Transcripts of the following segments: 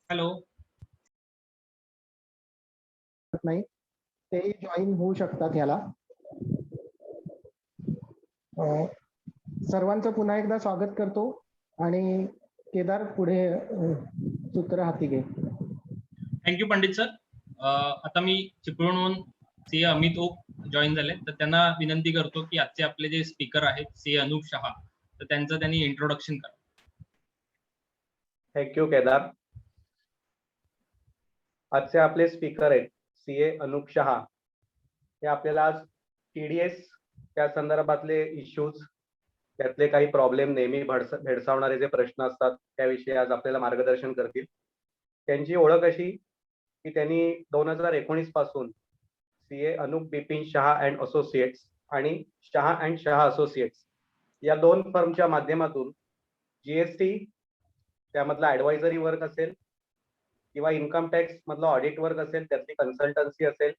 Hello. नाही तेही join होऊ शकतात ह्याला. सर्वांचं पुन्हा एकदा स्वागत करतो आणि केदार पुढे सूत्र हाती घे. थँक्यू पंडित सर. आता मी चिपळूणहून सी अमित ओक जॉईन झाले, तर त्यांना विनंती करतो की आजचे आपले जे स्पीकर आहेत सी अनुप शहा, तर त्यांचं त्यांनी इंट्रोडक्शन करा. थँक्यू केदार. आजचे आपले स्पीकर आहेत सीए अनुप शहा. हे आपल्याला आज टीडीएस त्या संदर्भातले इश्यूज, त्यातले काही प्रॉब्लेम, नेहमी भेडसावणारे जे प्रश्न असतात त्याविषयी आज आपल्याला मार्गदर्शन करतील. त्यांची ओळख अशी की त्यांनी 2019 पासून CA Anup Bipin Shah and associates आणि शहा अँड शहा असोसिएट्स या दोन फर्मच्या माध्यमातून जीएसटी त्यामधला ऍडवायझरी वर्क असेल किंवा इन्कम टॅक्स मधला ऑडिट वर्क असेल, त्यातली कन्सल्टन्सी असेल,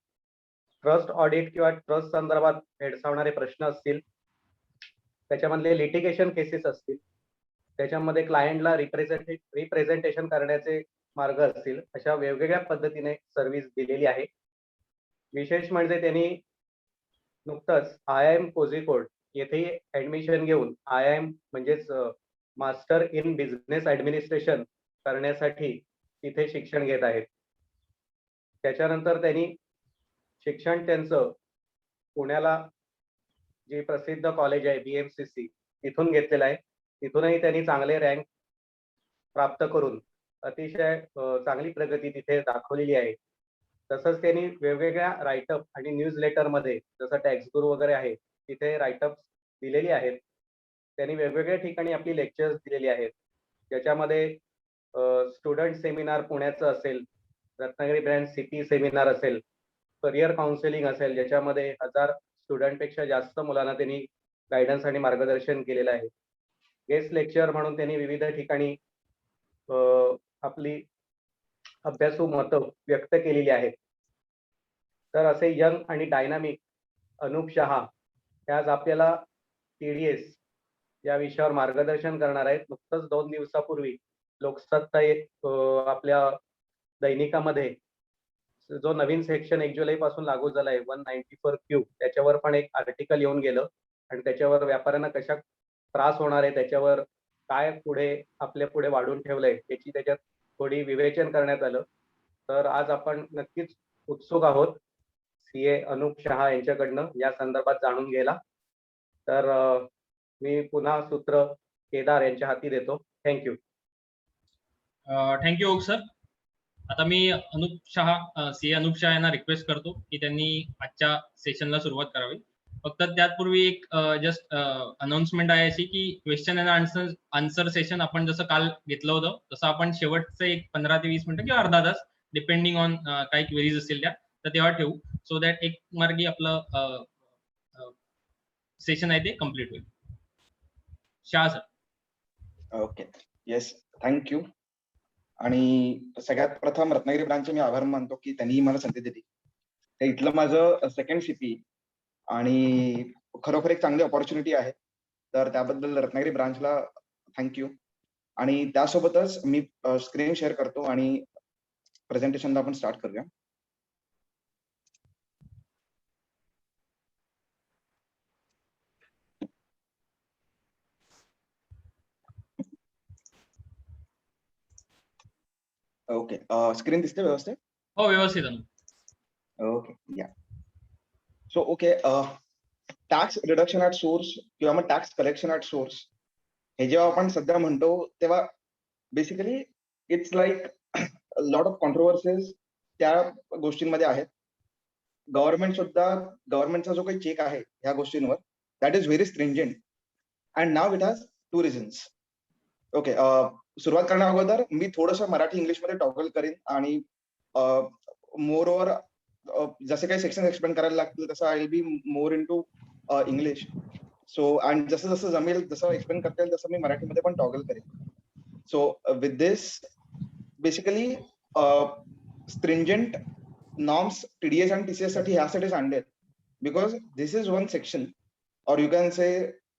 ट्रस्ट ऑडिट किंवा ट्रस्ट संदर्भात भेडसावणारे प्रश्न असतील, त्याच्यामधले लिटिगेशन केसेस असतील, त्याच्यामध्ये क्लायंटला रिप्रेझेंटेशन करण्याचे मार्ग असतील, अशा वेगवेगळ्या पद्धतीने सर्व्हिस दिलेली आहे. विशेष म्हणजे त्यांनी नुकतंच IIM कोझिकोड येथे ऍडमिशन घेऊन IIM म्हणजेच मास्टर इन बिझनेस ऍडमिनिस्ट्रेशन करण्यासाठी तिथे शिक्षण घेत आहेत. त्याच्यानंतर त्यांनी शिक्षण त्यांचं पुण्याला जे प्रसिद्ध कॉलेज आहे BMCC तिथून घेतलेलं आहे. तिथूनही त्यांनी चांगले रँक प्राप्त करून अतिशय चांगली प्रगती तिथे दाखवलेली आहे. तसंच त्यांनी वेगवेगळ्या राईटअप आणि न्यूज लेटर मध्ये, जसं टॅक्स गुरु वगैरे आहे, तिथे राईटअप दिलेली आहेत. त्यांनी वेगवेगळ्या ठिकाणी आपली लेक्चर्स दिलेली आहेत, ज्याच्यामध्ये स्टुडंट सेमिनार पुण्याचं असेल, रत्नागिरी ब्रँच सिटी सेमिनार असेल, करिअर काउन्सिलिंग असेल, ज्याच्यामध्ये 1000 स्टुडंटपेक्षा जास्त मुलांना त्यांनी गायडन्स आणि मार्गदर्शन केलेलं आहे. गेस्ट लेक्चर म्हणून त्यांनी विविध ठिकाणी आपली अभ्यासू मतं व्यक्त केलेली आहेत. तर असे यंग आणि डायनामिक अनुप शहा हे आज आपल्याला TDS या विषयावर मार्गदर्शन करणार आहेत. नुकतंच 2 दिवसापूर्वी लोकसत्ता आपल्या दैनिकामध्ये जो नवीन सेक्शन 1 जुलै पासून लागू झालाय 194Q, त्याच्यावर पण एक आर्टिकल येऊन गेलं आणि त्याच्यावर व्यापाऱ्यांना कशा त्रास होणार आहे, त्याच्यावर काय पुढे आपल्या पुढे वाढून ठेवलंय त्याची त्याच्यात थोडी विवेचन करण्यात आलं. तर आज आपण नक्कीच उत्सुक आहोत सीए अनुप शहा यांच्याकडनं या संदर्भात जाणून घ्यायला. तर मी पुन्हा सूत्र केदार यांच्या हाती देतो. थँक्यू. Thank you okay sir. आता मी अनुप शहा, सीए अनुप शहा यांना रिक्वेस्ट करतो की त्यांनी आजच्या सेशनला सुरुवात करावी. फक्त त्यापूर्वी एक जस्ट अनाउन्समेंट आहे अशी की क्वेश्चन अँड आन्सर सेशन आपण जसं काल घेतलं होतं तसं आपण शेवटचं एक 15 ते 20 मिनिटं किंवा अर्धा तास डिपेंडिंग ऑन काही क्वेरीज असतील त्या, तर तेव्हा ठेवू, सो दॅट एक मार्गी आपलं सेशन आहे ते कम्प्लीट होईल. Shah sir. Okay, yes, thank you. आणि सगळ्यात प्रथम रत्नागिरी ब्रांचचे मी आभार मानतो की त्यांनी मला संधी दिली. हे इथलं माझं सेकंड CP आणि खरोखर एक चांगली ऑपॉर्च्युनिटी आहे, तर त्याबद्दल रत्नागिरी ब्रांचला थँक्यू. आणि त्यासोबतच मी स्क्रीन शेअर करतो आणि प्रेझेंटेशनला आपण स्टार्ट करूया. ओके, स्क्रीन दिसते व्यवस्थित? हो, व्यवस्थित. ओके, या. So okay, tax reduction at source किंवा मग टॅक्स कलेक्शन ऍट सोर्स हे जेव्हा आपण सध्या म्हणतो तेव्हा basically it's like lot of controversies त्या गोष्टींमध्ये आहेत. गव्हर्नमेंटचा जो काही चेक आहे ह्या गोष्टींवर, that is very stringent and now it has 2 reasons. Okay, सुरुवात करण्या अगोदर मी थोडंसं मराठी इंग्लिशमध्ये टॉगल करेन आणि मोर ओव्हर जसे काही सेक्शन एक्सप्लेन करायला लागतील तसं I will be more into English. So आणि जसं जसं जमेल जसं एक्सप्लेन करता येईल तसं मी मराठीमध्ये पण टॉगल करेन. So with this basically stringent norms TDS आणि TCS साठी ह्यासाठीच आणले because this is one section और you can say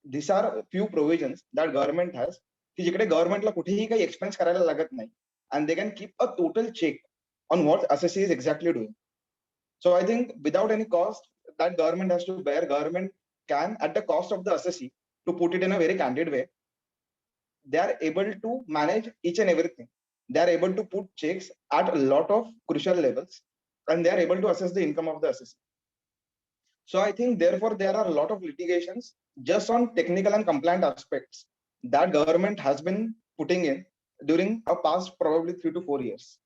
this are few provisions that government has की जिकडे गव्हर्नमेंटला कुठेही काही एक्सपेन्स करायला लागत नाही and they can keep a total check on what assessee is exactly doing. So I think without any cost that government has to bear, government can, at the cost of the assessee, to put it in a very candid way, they are able to manage each and everything. They are able to put checks at a lot of crucial levels, and they are able to assess the income of the assessee. So I think therefore there are a lot of litigations just on technical and compliant aspects that government has been putting in during a past probably 3 to 4 years.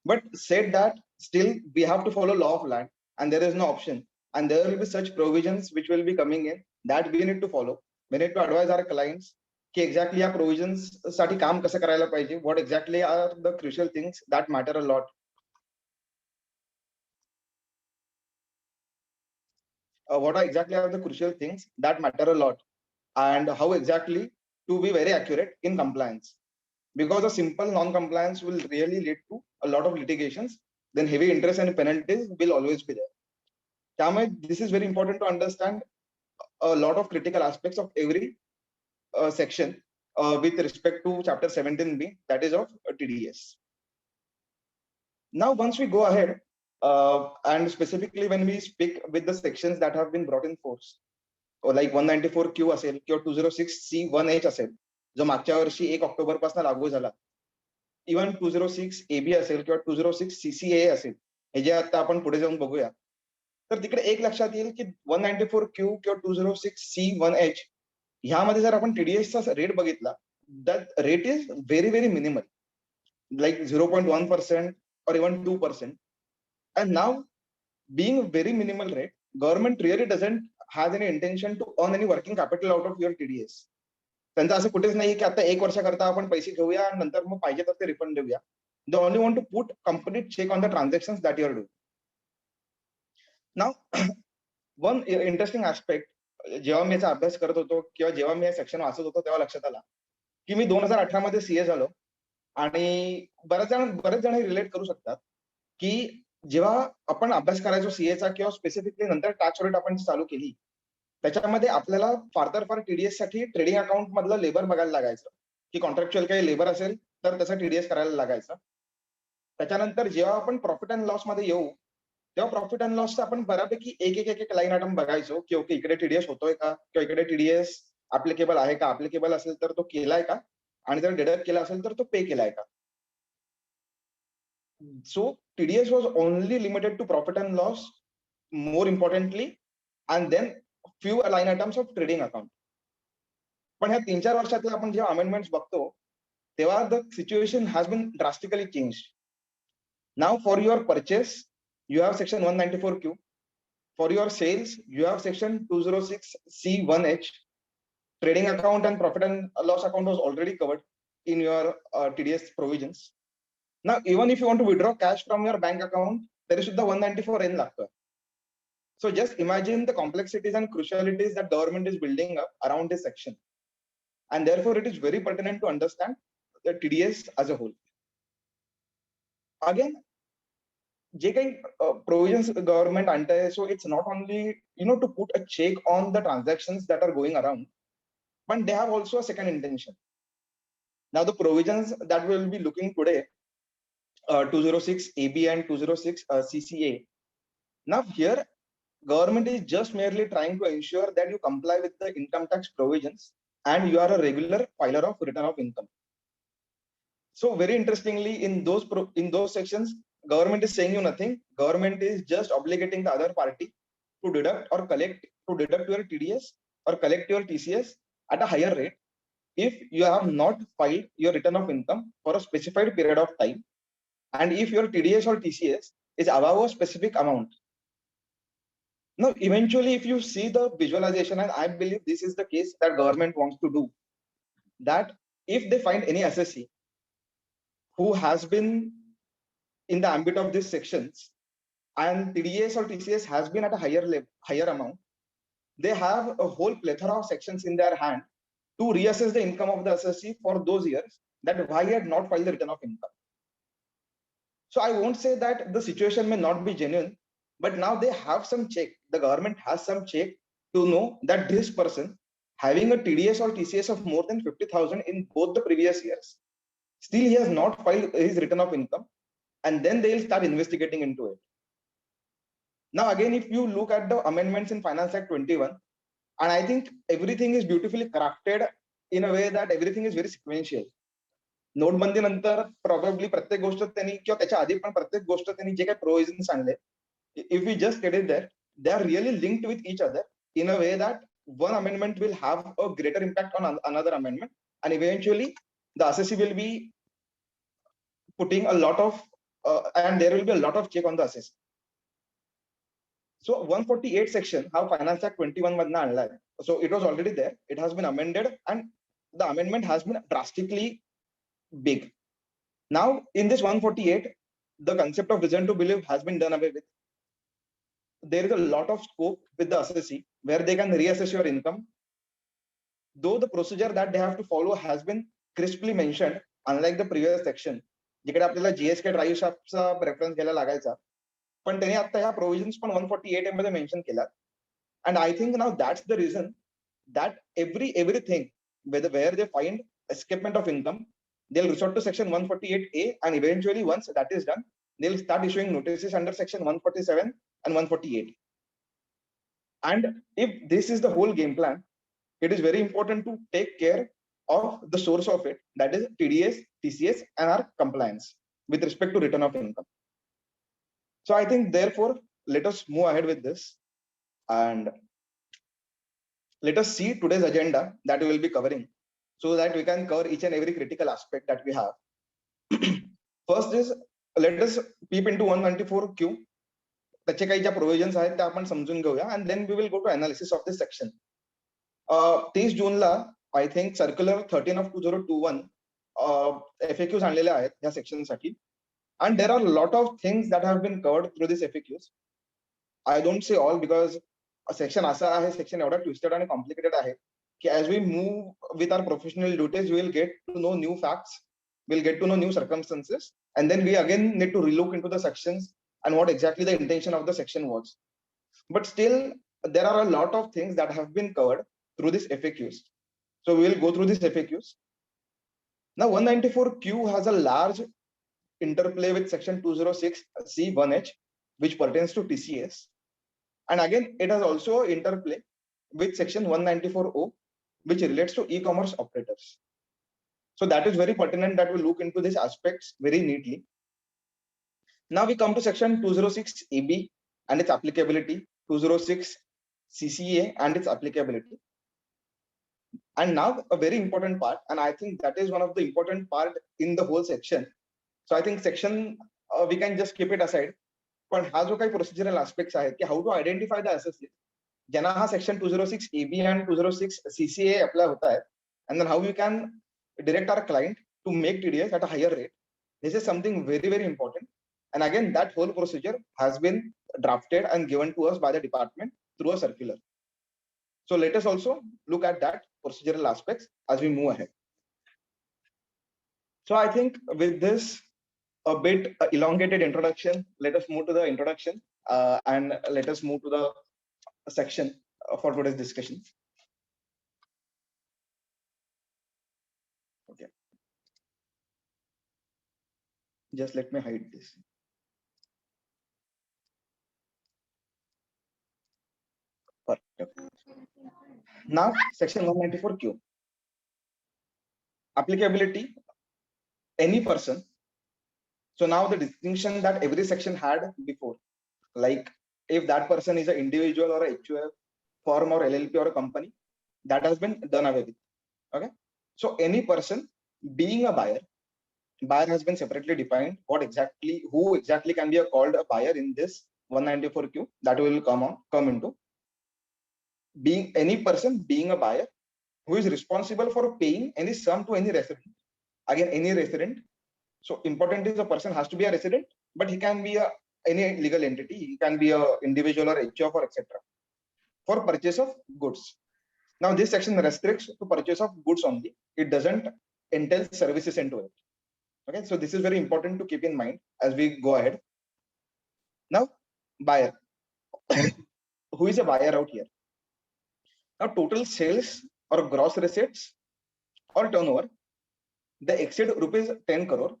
But said that, still we have to follow law of land, and there is no option. And there will be such provisions which will be coming in that we need to follow. We need to advise our clients की exactly या provisions साठी काम कसं करायला पाहिजे, what exactly are the crucial things that matter a lot. What are exactly are the crucial things that matter a lot, and how exactly to be very accurate in compliance. Because a simple non-compliance will really lead to a lot of litigations, then heavy interest and penalties will always be there. त्यामुळे this is very important to understand a lot of critical aspects of every section with respect to chapter 17b, that is of TDS. Now, once we go ahead, and specifically when we speak with the sections that have been brought in force, or like 194Q असेल किंवा 206C1H असेल, जो मागच्या वर्षी 1 October पासून लागू झाला, even 206AB असेल किंवा 206CCA असेल, हे जे आता आपण पुढे जाऊन बघूया, तर तिकडे एक लक्षात येईल की 194Q किंवा 206C1H ह्यामध्ये जर आपण TDS चा रेट बघितला, that rate is very very minimal, like 0.1% or even 2%. And now, being a very minimal rate, government really doesn't have any intention to earn any working capital out of your TDS. त्यांचं असं कुठेच नाही की आता 1 वर्षाकरता आपण पैसे घेऊया आणि नंतर मग पाहिजे तर ते रिफंड देऊया. They only want to put complete check on the transactions that you are doing. Now, one interesting aspect, जेव्हा मी याचा अभ्यास करत होतो किंवा जेव्हा मी हे सेक्शन वाचत होतो तेव्हा लक्षात आला की मी 2018 मध्ये सीए झालो, आणि बरेच जण रिलेट करू शकतात की जेव्हा आपण अभ्यास करायचो सीएचा किंवा स्पेसिफिकली नंतर टॅक्स ऑडिट आपण चालू केली, त्याच्यामध्ये आपल्याला फार TDS साठी ट्रेडिंग अकाउंट मधलं लेबर बघायला लागायचं की कॉन्ट्रॅक्च्युअल काही लेबर असेल तर त्याचा TDS करायला लागायचा. त्याच्यानंतर जेव्हा आपण प्रॉफिट अँड लॉस मध्ये येऊ तेव्हा प्रॉफिट अँड लॉस आपण बऱ्यापैकी एक लाईन आयटम बघायचो की ओके इकडे TDS होतोय का, किंवा इकडे TDS ऍप्लिकेबल आहे का, ऍप्लिकेबल असेल तर तो केलाय का, आणि जर डिडक्ट केला असेल तर तो पे केलाय का. So TDS was only limited to profit and loss, more importantly, and then few line items of trading account. पण ह्या 3-4 वर्षातले आपण जेव्हा अमेंडमेंट्स बघतो तेव्हा the situation has been drastically changed. Now for your purchase you have section 194Q, for your sales you have section 206C1H. Trading account and profit and loss account was already covered in your TDS provisions. Now, even if you want to withdraw cash from your bank account, there is the 194N लागतं. So just imagine the complexities and crucialities that government is building up around this section. And therefore, it is very pertinent to understand the TDS as a whole. Again, जे काही provisions government आणतंय, so it's not only, to put a check on the transactions that are going around, but they have also a second intention. Now, the provisions that we will be looking today, 206AB and 206CCA. Now here, government is just merely trying to ensure that you comply with the income tax provisions and you are a regular filer of return of income. So very interestingly, in those sections, government is saying you nothing. Government is just obligating the other party to deduct or collect, to deduct your TDS or collect your TCS at a higher rate if you have not filed your return of income for a specified period of time, and if your TDS or TCS is above a specific amount. Now, eventually, if you see the visualization, and I believe this is the case that government wants to do, that if they find any assessee who has been in the ambit of these sections and TDS or TCS has been at a higher amount, they have a whole plethora of sections in their hand to reassess the income of the assessee for those years that why he had not filed the return of income. So I won't say that the situation may not be genuine, but now they have some check. The government has some check to know that this person having a TDS or TCS of more than 50,000 in both the previous years, Still, he has not filed his return of income, and then they'll start investigating into it. Now, again, if you look at the amendments in Finance Act 21, and I think everything is beautifully crafted in a way that everything is very sequential. नोटबंदी नंतर probably प्रत्येक गोष्ट त्यांनी किंवा त्याच्या आधी पण प्रत्येक गोष्ट त्यांनी जे काही प्रोव्हिजन्स आणले, if we just get it there, they are really linked with each other in a way that one amendment will have a greater impact on another amendment, and eventually the assessee will be putting a lot of and there will be a lot of check on the assessee. So 148 section how Finance Act 21 madna आणलाय, so it was already there, it has been amended, and the amendment has been drastically big. Now in this 148, the concept of reason to believe has been done away with. There is a lot of scope with the assessee where they can reassess your income, though the procedure that they have to follow has been crisply mentioned, unlike the previous section जिकडे आपल्याला GSK drive शॉपचा reference घ्यायला लागायचा, पण त्यांनी आता ह्या provisions पण 148 मध्ये मेन्शन केला. And I think now that's the reason that everything where they find escapement of income, they'll resort to section 148A, and eventually once that is done, they'll start issuing notices under section 147 and 148. And if this is the whole game plan, it is very important to take care of the source of it, that is TDS, TCS, and our compliance with respect to return of income. So I think therefore, let us move ahead with this, and let us see today's agenda that we will be covering, so that we can cover each and every critical aspect that we have. First is, let us peep into 194Q. त्याचे काही ज्या provisions आहेत त्या आपण समजून घेऊया, and then we will go to analysis of this section. 30 जूनला I think circular 13 of 2021 FAQs आणलेले आहेत या सेक्शन साठी, and there are a lot of things that have been covered through this FAQs. I don't say all because section असा आहे, section एवढा twisted आणि complicated आहे की as we move with our professional duties, we will get to know new facts, we'll get to know new circumstances, and then we again need to relook into the sections and what exactly the intention of the section was. But still, there are a lot of things that have been covered through this FAQs. So we will go through these FAQs. Now 194Q has a large interplay with section 206C1H, which pertains to TCS. And again, it has also interplay with section 194O, which relates to e-commerce operators. So that is very pertinent that we look into these aspects very neatly. Now we come to section 206AB and its applicability, 206 CCA and its applicability. And now a very important part, and I think that is one of the important part in the whole section. So I think section we can just keep it aside. पण हा जो काही procedural aspects आहेत की how to identify the assessee, ज्यांना हा section 206AB and 206 CCA apply होता है, and then how we can direct our client to make TDS at a higher rate. This is something very, very important. And again, that whole procedure has been drafted and given to us by the department through a circular. So let us also look at that procedural aspects as we move ahead. So I think with this a bit elongated introduction, let us move to the introduction and let us move to the section for today's discussion. Okay. Just let me hide this. Now, section 194Q. Applicability, any person. So now the distinction that every section had before, like if that person is an individual or a HUF firm or LLP or a company, that has been done away with. Okay. So any person being a buyer has been separately defined. Who exactly can be called a buyer in this 194Q, that will come into. Being any person being a buyer who is responsible for paying any sum to any resident. Again, any resident. So important is the person has to be a resident, but he can be any legal entity. He can be a individual or HUF or etc. for purchase of goods. Now this section restricts to purchase of goods only. It doesn't entail services into it. Okay, so this is very important to keep in mind as we go ahead. Now, buyer. Who is a buyer out here? Now, total sales or gross receipts or turnover they exceed rupees 10 crore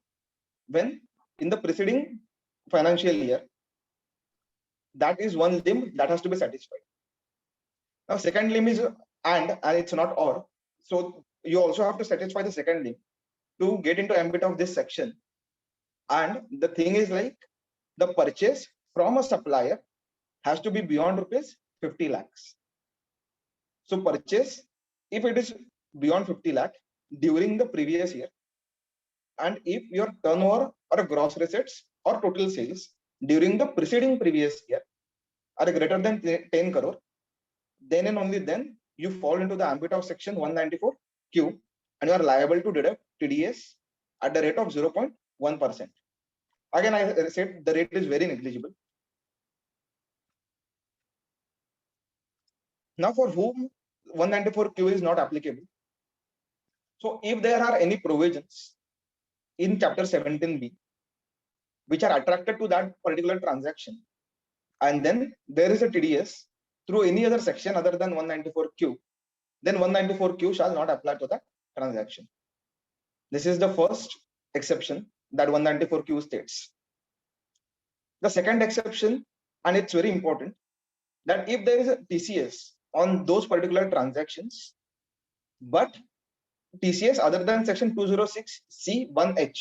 when in the preceding financial year. That is one limb that has to be satisfied. Now, second limb is and it's not or. So you also have to satisfy the second limb to get into ambit of this section. And the thing is like the purchase from a supplier has to be beyond rupees 50 lakhs. So purchase, if it is beyond 50 lakh during the previous year, and if your turnover or gross receipts or total sales during the preceding previous year are greater than 10 crore, then and only then you fall into the ambit of section 194Q and you are liable to deduct TDS at the rate of 0.1%. Again, I said the rate is very negligible. Now, for whom 194Q is not applicable? So, if there are any provisions in chapter 17B which are attracted to that particular transaction, and then there is a TDS through any other section other than 194Q, then 194Q shall not apply to that transaction. This is the first exception that 194Q states. The second exception, and it's very important, that if there is a TCS on those particular transactions, but TCS other than section 206C1H,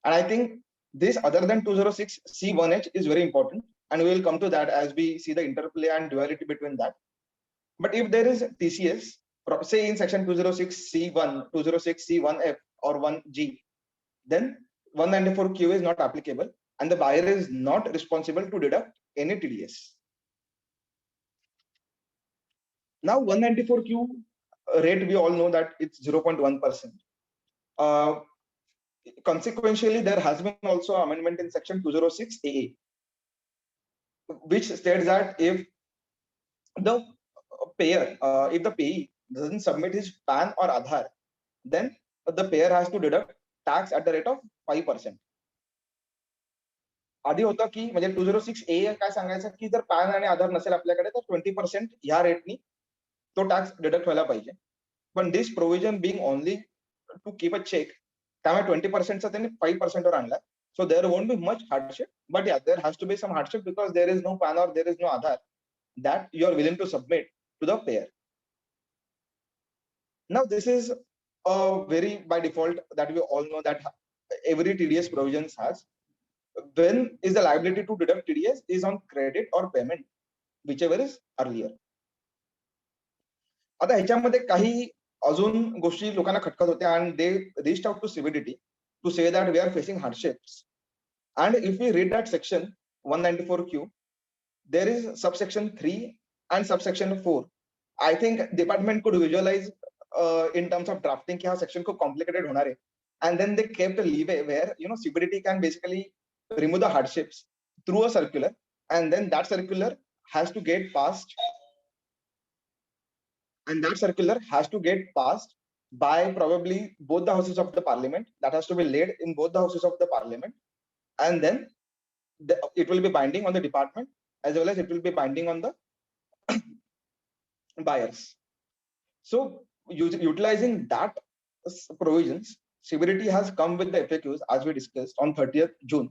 and I think this other than 206C1H is very important, and we will come to that as we see the interplay and duality between that. But if there is TCS, say in section 206C1, 206C1F or 1G, then 194Q is not applicable and the buyer is not responsible to deduct any TDS. Now 194Q rate, we all know that it's 0.1%. Consequentially, there has been also amendment in section 206AA, which states that if the payer, if the payee doesn't submit his PAN or Aadhaar, then the payer has to deduct tax at the rate of 5%. आधी होतं की म्हणजे 206A काय सांगायचं की जर pan आणि आधार नसेल आपल्याकडे तर 20% ह्या रेटनी तो टॅक्स डिडक्ट व्हायला पाहिजे. पण this provision being only to keep a check, त्यामुळे 20%चा त्यांनी 5% वर आणला. So there won't be much hardship, but yeah, there has to be some hardship because there is no PAN or there is no Aadhaar that you are willing to submit to the payer. Now this is a very by default that we all know that every TDS provisions has. When is the liability to deduct TDS is on credit or payment, whichever is earlier. आता ह्याच्यामध्ये काही अजून गोष्टी लोकांना खटकत होत्या and they reached out to CBDT to say that we are facing hardships. And if we read that section 194Q, there is subsection 3 and subsection 4. I think department could visualize in terms of drafting कि हा section खूप complicated होणार आहे. And then they kept a leeway where CBDT can basically remove the hardships through a circular, and then that circular has to get passed, and that circular has to get passed by probably both the houses of the parliament. That has to be laid in both the houses of the parliament, and then it will be binding on the department as well as it will be binding on the buyers. So utilizing that provisions, CBDT has come with the FAQs as we discussed on 30th June.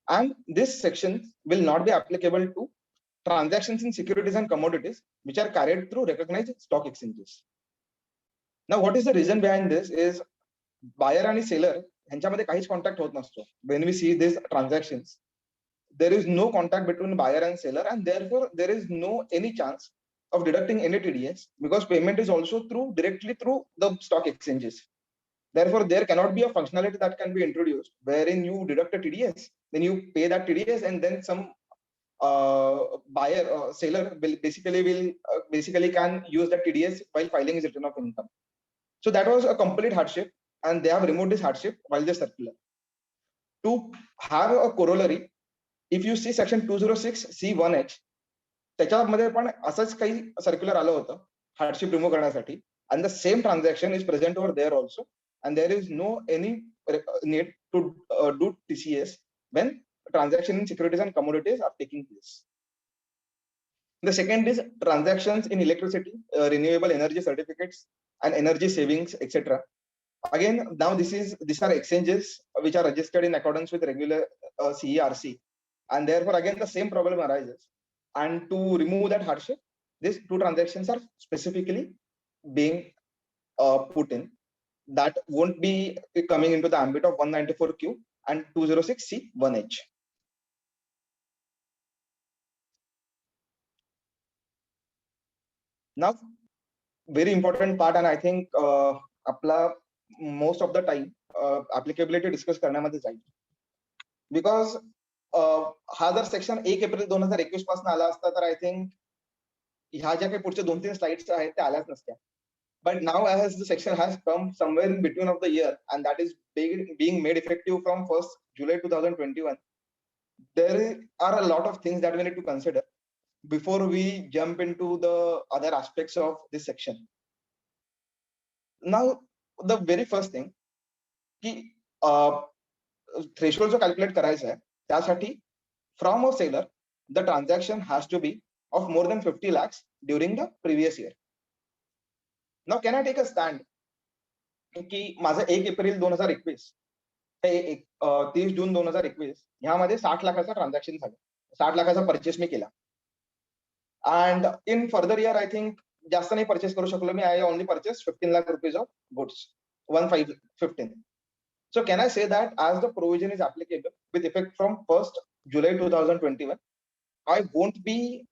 And this section will not be applicable to transactions in securities and commodities which are carried through recognized stock exchanges. Now, what is the reason behind this is buyer and seller ह्यांच्यामध्ये काहीच contact होत नसतो. When we see these transactions, there is no contact between buyer and seller, and therefore there is no any chance of deducting any TDS because payment is also directly through the stock exchanges. Therefore, there cannot be a functionality that can be introduced wherein you deduct a TDS, then you pay that TDS, and then some buyer seller will basically can use that TDS while filing his return of income. So that was a complete hardship, and they have removed this hardship while this circular. To have a corollary, if you see section 206C1H, त्याच्यामध्ये पण असंच काही circular आलं होतं hardship remove करण्यासाठी, and the same transaction is present over there also, and there is no any need to do TCS when transaction in securities and commodities are taking place. The second is transactions in electricity, renewable energy certificates, and energy savings, etc. again, now these are exchanges which are registered in accordance with regular CERC, and therefore again the same problem arises. And to remove that hardship, these two transactions are specifically being put in, that won't be coming into the ambit of 194Q and 206C1H. Now, very important part, and I think आपला most of the time applicability discuss करण्यामध्ये जाईल, because हा जर section 1 April 2021 पासून आला असता तर I think ह्या ज्या काही पुढच्या 2-3 स्लाइड्स आहेत त्या आल्याच नसत्या. But now, as the section has come somewhere in between of the year, and that is being made effective from 1st July 2021, there are a lot of things that we need to consider before we jump into the other aspects of this section. Now, the very first thing, की threshold जो calculate करायचा आहे त्यासाठी from a seller the transaction has to be of more than 50 lakhs during the previous year. Now, can I take a stand की माझं 1 April 2021 ते 30 जून 2021 ह्यामध्ये 60 लाखाचा ट्रान्झॅक्शन झालं, 60 लाखाचा परचेस मी केला. And in further year I think जास्त नाही परचेस करू शकलो मी. I only purchase 15 lakh rupees of goods, 15. So can I say that as the provision is applicable with effect from 1st July 2021, I won't be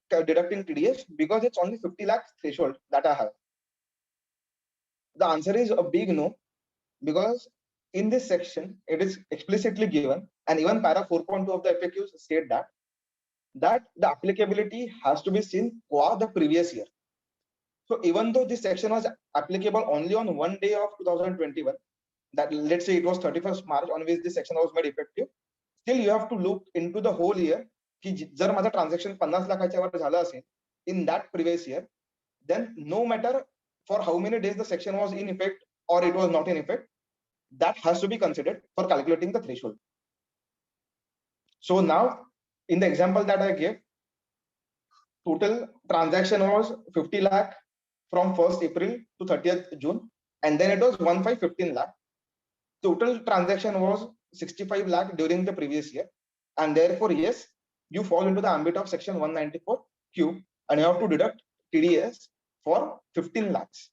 deducting TDS because it's only 50 lakh threshold that I have? The answer is a big no, because in this section it is explicitly given, and even para 4.2 of the FAQs state that the applicability has to be seen for the previous year. So even though this section was applicable only on one day of 2021, that let's say it was 31st March on which this section was made effective, still you have to look into the whole year की जर माझा transaction 50 लाखाच्या वर झालं असेल in that previous year, then no matter for how many days the section was in effect or it was not in effect, that has to be considered for calculating the threshold. So now, in the example that I gave, total transaction was 50 lakh from 1st April to 30th June, and then it was 15 lakh. Total transaction was 65 lakh during the previous year, and therefore yes, you fall into the ambit of section 194Q, and you have to deduct TDS for 15 lakhs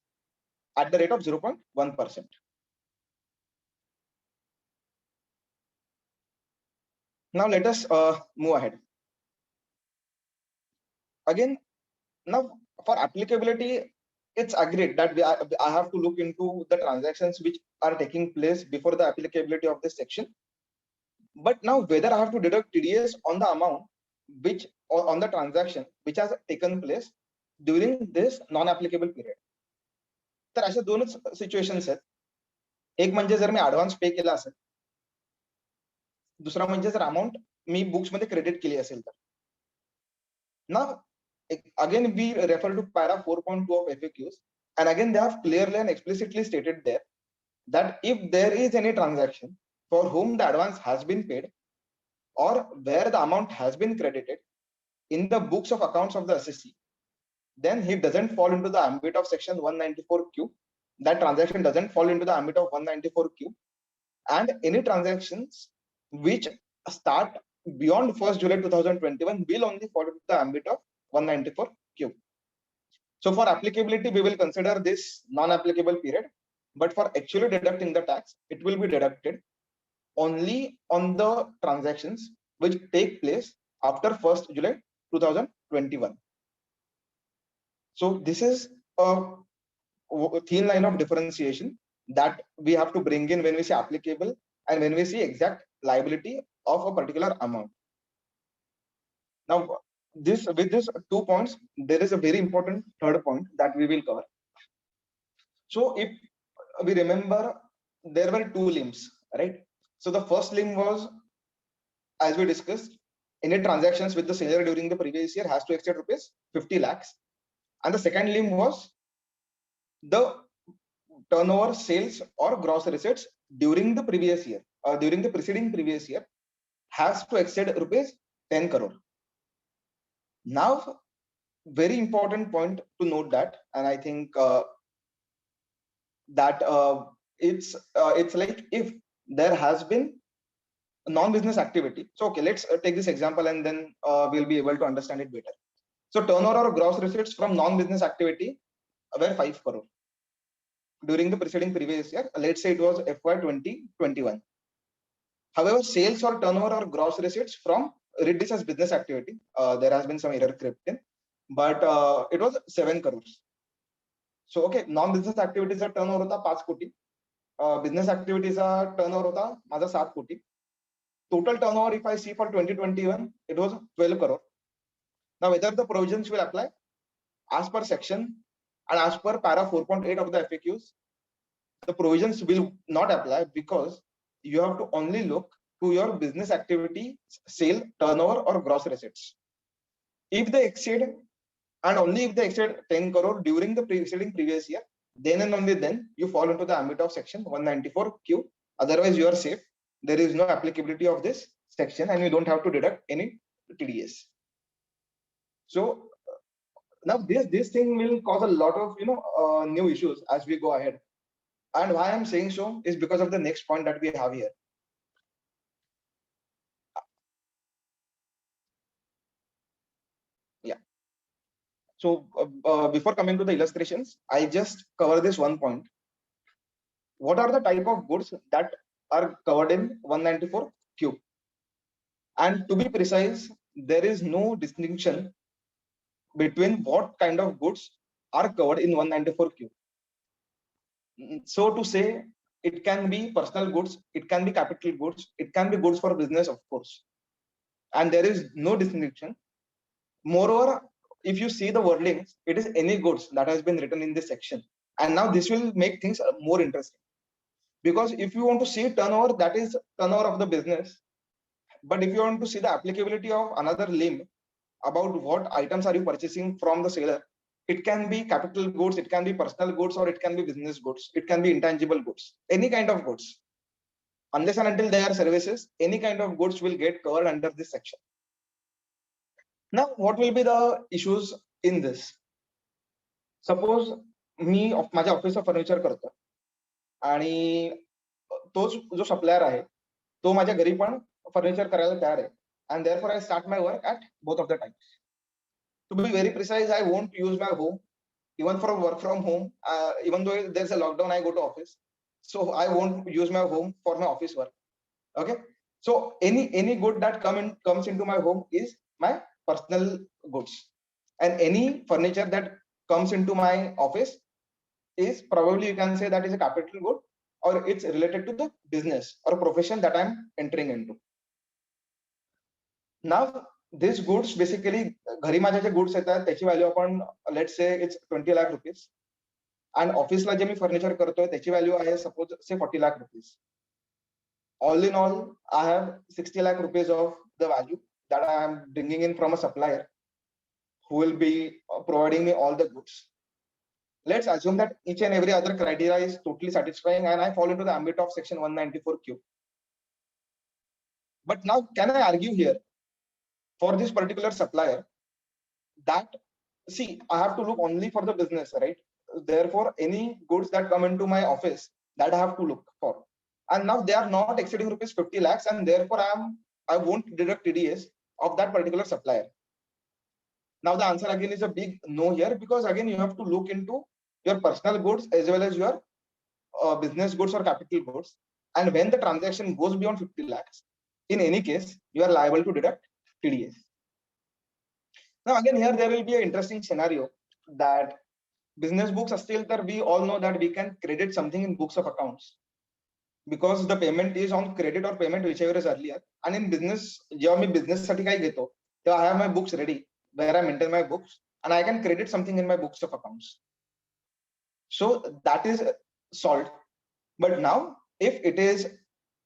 at the rate of 0.1%. Now let us move ahead. Again, now for applicability, it's agreed that I have to look into the transactions which are taking place before the applicability of this section. But now whether I have to deduct TDS on the amount which or on the transaction which has taken place during this non-applicable period. तर अशा दोनच situations आहेत. एक म्हणजे जर मी advance पे केला असेल, दुसरा म्हणजे जर अमाऊंट मी बुक्स मध्ये क्रेडिट केली असेल तर. Now again we refer to para 4.2 of FAQs, and again they have clearly and explicitly stated there that if there is any transaction for whom the advance has been paid or where the amount has been credited in the books of accounts of the assessee, then he doesn't fall into the ambit of section 194Q. That transaction doesn't fall into the ambit of 194Q, and any transactions which start beyond 1st July 2021 will only fall into the ambit of 194Q. So for applicability, we will consider this non-applicable period, but for actually deducting the tax, it will be deducted only on the transactions which take place after 1st July 2021. So this is a thin line of differentiation that we have to bring in when we say applicable and when we see exact liability of a particular amount. Now, with these 2 points, there is a very important third point that we will cover. So if we remember, there were 2 limbs, right? So the first limb was, as we discussed, any transactions with the seller during the previous year has to exceed rupees 50 lakhs. And the second limb was the turnover, sales or gross receipts during the previous year, during the preceding previous year, has to exceed rupees 10 crore. Now, very important point to note that, and I think that it's like if there has been non-business activity. So okay, let's take this example and then we'll be able to understand it better. So turnover or gross receipts from non-business activity were 5 crore during the preceding previous year. Let's say it was FY 2021. However, sales or turnover or gross receipts from, read this as business activity. There has been some error crept in, but it was 7 crores. So okay, non-business activities turnover होता 5 कोटी, business activities turnover होता माझा 7 कोटी. Total turnover, if I see for 2021, it was 12 crore. Now, whether the provisions will apply as per section and as per para 4.8 of the FAQs, the provisions will not apply because you have to only look to your business activity, sale, turnover, or gross receipts. If they exceed, and only if they exceed 10 crore during the preceding previous year, then and only then you fall into the ambit of section 194Q. Otherwise, you are safe. There is no applicability of this section, and you don't have to deduct any TDS. So now this thing will cause a lot of new issues as we go ahead. And why I'm saying so is because of the next point that we have here. Yeah. So before coming to the illustrations, I just cover this one point. What are the type of goods that are covered in 194Q? And to be precise, there is no distinction between what kind of goods are covered in 194Q. So to say, it can be personal goods, it can be capital goods, it can be goods for business, of course. And there is no distinction. Moreover, if you see the wordings, it is any goods that has been written in this section. And now this will make things more interesting. Because if you want to see turnover, that is turnover of the business. But if you want to see the applicability of another limb about what items are you purchasing from the seller, it can be capital goods, it can be personal goods, or it can be business goods, it can be intangible goods, any kind of goods. Unless and until they are services, any kind of goods will get covered under this section. Now, what will be the issues in this? Suppose मी माझ्या ऑफिसचं furniture करतो आणि तोच जो supplier आहे तो माझ्या घरी पण फर्निचर करायला तयार आहे, and therefore I start my work at both of the times. To be very precise, I won't use my home even for work from home. Even though there's a lockdown, I go to office, so I won't use my home for my office work. Okay, so any good that comes into my home is my personal goods, and any furniture that comes into my office is probably, you can say, that is a capital good, or it's related to the business or profession that I'm entering into. Now these goods basically, घरी माझ्या जे goods येतात त्याची value आपण let's say it's 20 lakh rupees, and ऑफिसला जे मी furniture करतोय त्याची value आहे suppose से 40 lakh rupees. All in all, I have 60 lakh rupees of the value that I am bringing in from a supplier who will be providing me all the goods. Let's assume that each and every other criteria is totally satisfying and I fall into the ambit of section 194Q. But now, can I argue here for this particular supplier that, see, I have to look only for the business, right? Therefore, any goods that come into my office, that I have to look for. And now they are not exceeding rupees 50 lakhs, and therefore I won't deduct TDS of that particular supplier. Now the answer again is a big no here, because again you have to look into your personal goods as well as your business goods or capital goods. And when the transaction goes beyond 50 lakhs, in any case, you are liable to deduct TDS. Now again here there will be an interesting scenario that business books are still there. We all know that we can credit something in books of accounts, because the payment is on credit or payment, whichever is earlier. And in business, जेव्हा मी business साठी काही घेतो, तेव्हा I have my books ready where I maintain my books and I can credit something in my books of accounts. So that is solved. But now, if it is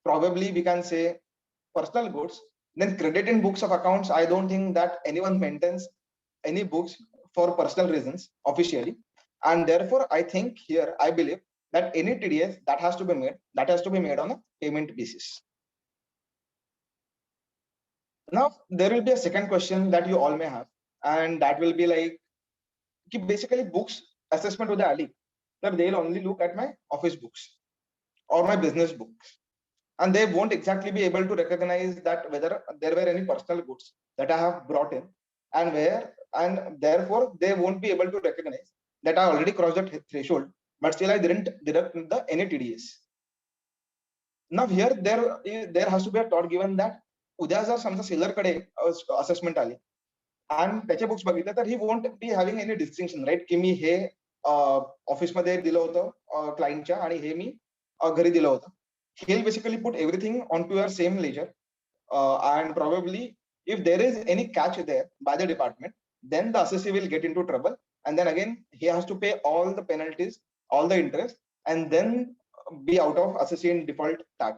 probably, we can say, personal goods, then credit in books of accounts, I don't think that anyone maintains any books for personal reasons officially. And therefore, I think here, I believe that any TDS that has to be made on a payment basis. Now, there will be a second question that you all may have, and that will be like, basically books assessment with the Ali. that they'll only look at my office books or my business books, and they won't exactly be able to recognize that whether there were any personal goods that I have brought in, and therefore they won't be able to recognize that I already crossed the threshold, but still I didn't deduct any TDS. Now here there has to be a thought given that उद्या जर समजा सेलरकडे assessment आली आणि त्याचे books बघितले तर he won't be having any distinction, right, की मी हे ऑफिसमध्ये दिलं होतं क्लायंटच्या आणि हे मी घरी दिलं होतं. He'll basically put everything onto your same ledger, and probably if there is any catch there by the department, then the assessee will get into trouble, and then again he has to pay all the penalties, all the interest, and then be out of assessee in default tag.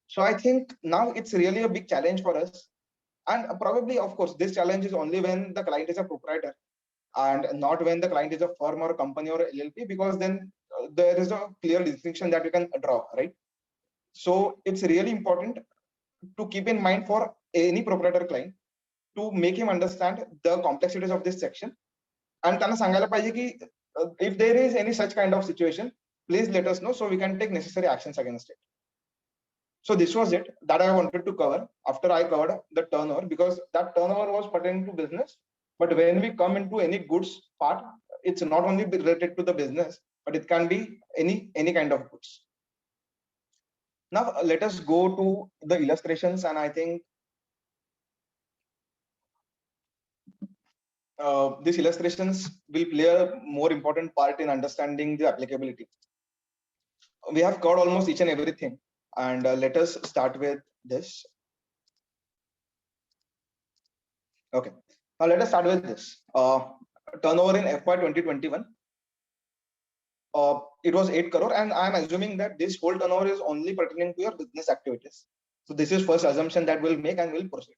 So I think now it's really a big challenge for us, and probably of course this challenge is only when the client is a proprietor and not when the client is a firm or a company or a LLP, because then there is a clear distinction that you can draw, right? So it's really important to keep in mind for any proprietor client to make him understand the complexities of this section, and त्यांना सांगायला पाहिजे की if there is any such kind of situation, please let us know so we can take necessary actions against it. So this was it that I wanted to cover after I covered the turnover, because that turnover was pertaining to business. But when we come into any goods part, it's not only related to the business, but it can be any kind of goods. Now let us go to the illustrations, and I think these illustrations will play a more important part in understanding the applicability. We have covered almost each and everything, and let us start with this. Okay, now let us start with this. Turnover in FY 2021. It was 8 crore, and I am assuming that this whole turnover is only pertaining to your business activities. So this is first assumption that we'll make, and we'll proceed.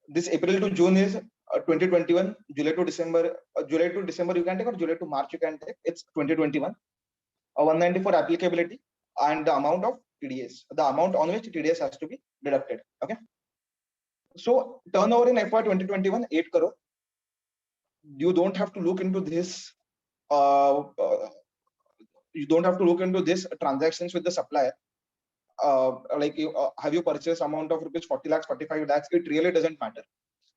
This April to June is 2021. July to December you can take, or July to March you can take. It's 2021. 194 applicability, and the amount of TDS, the amount on which TDS has to be deducted. Okay. So turnover in FY 2021, 8 crore. You don't have to look into this. You don't have to look into this transactions with the supplier. Like have you purchased amount of rupees 40 lakhs, 45 lakhs? It really doesn't matter.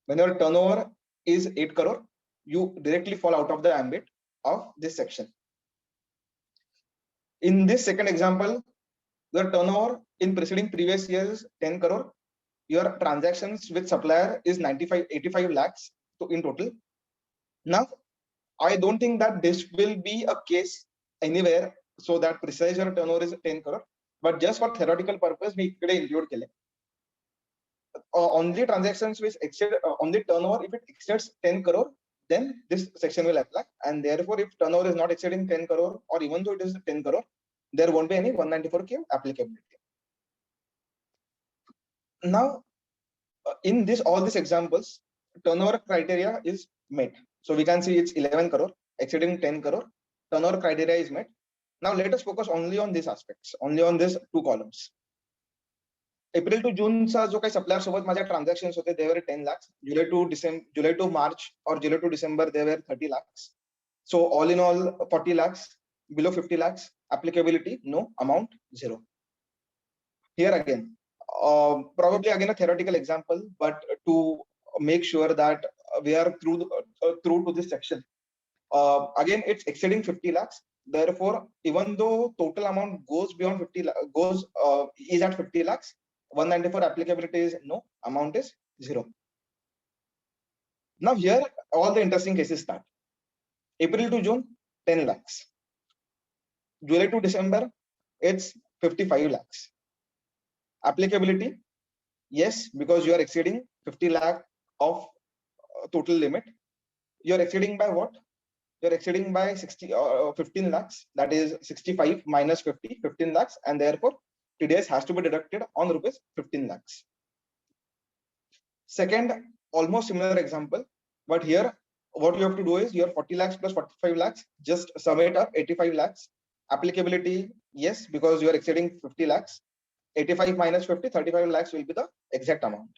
When your turnover is 8 crore, you directly fall out of the ambit of this section. In this second example, your turnover in preceding previous years is 10 crore. Your transactions with supplier is 85 lakhs in total. Now, I don't think that this will be a case anywhere, so that precise your turnover is 10 crore. But just for theoretical purpose, we could include only transactions which exceed only turnover. If it exceeds 10 crore, then this section will apply. And therefore, if turnover is not exceeding 10 crore, or even though it is 10 crore, there won't be any 194K applicability. Now, in all these examples, turnover criteria is met. So we can see it's 11 crore, exceeding 10 crore, turnover criteria is met. Now let us focus only on these aspects, only on these two columns. April to June चा जो काही supplier सोबत माझ्या transactions होते, they were 10 lakhs. July to March or July to December, they were 30 lakhs. So all in all, 40 lakhs, below 50 lakhs, applicability, no, amount, 0. Here again, probably again a theoretical example, but to make sure that we are through to this section. Again, it's exceeding 50 lakhs. Therefore, even though total amount goes beyond 50 lakhs, is at 50 lakhs, 194 applicability is no, amount is 0. Now here, all the interesting cases start. April to June, 10 lakhs. July to December, it's 55 lakhs. Applicability, yes, because you are exceeding 50 lakh of total limit. You're exceeding by what? You're exceeding by 15 lakhs, that is 65 minus 50, 15 lakhs, and therefore TDS has to be deducted on rupees 15 lakhs. Second, almost similar example, but here what you have to do is your 40 lakhs plus 45 lakhs, just sum it up, 85 lakhs. Applicability, yes, because you are exceeding 50 lakhs. 85 minus 50, 35 lakhs will be the exact amount.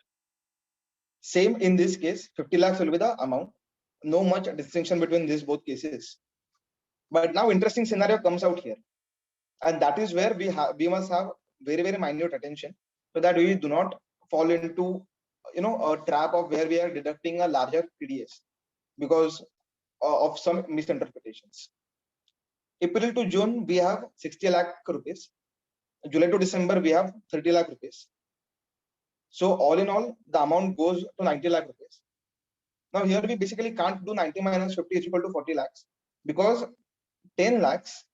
Same in this case, 50 lakhs will be the amount. No much distinction between these both cases. But now interesting scenario comes out here, and that is where we must have very, very minute attention, so that we do not fall into a trap of where we are deducting a larger TDS because of some misinterpretations. April to June we have 60 lakh rupees. July to December we have 30 lakh rupees. So all in all, the amount goes to 90 lakh rupees. Now here we basically can't do 90 minus 50 is equal to 40 lakhs, because 10 lakhs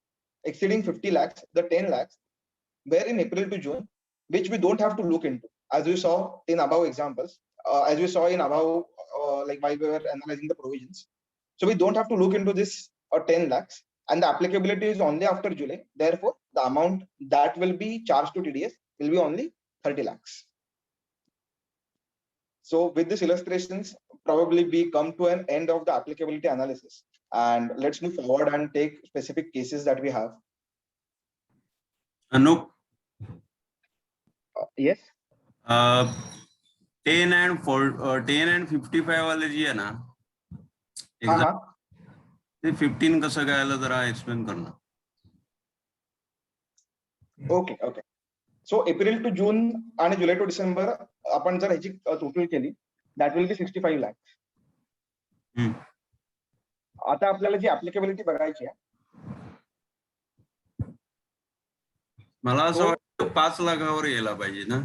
exceeding 50 lakhs, the 10 lakhs were in April to June, which we don't have to look into, as we saw in above examples, as we saw in above, like while we were analyzing the provisions. So we don't have to look into this 10 lakhs, and the applicability is only after July. Therefore, the amount that will be charged to TDS will be only 30 lakhs. So with these illustrations, probably we come to an end of the applicability analysis, and let's move forward and take specific cases that we have. Anup, Yes. 10 and 55 वाले जी है ना, हाँ. ते 15 कसं काय आलं जरा explain करना. Okay. So April to June आणि July to December आपण जर ह्याची टोटल केली, that will be 65 lakhs. आता आपल्याला जी ऍप्लिकेबिलिटी बघायची आहे, मला असं वाटतं 5 लाखावर यायला पाहिजे ना.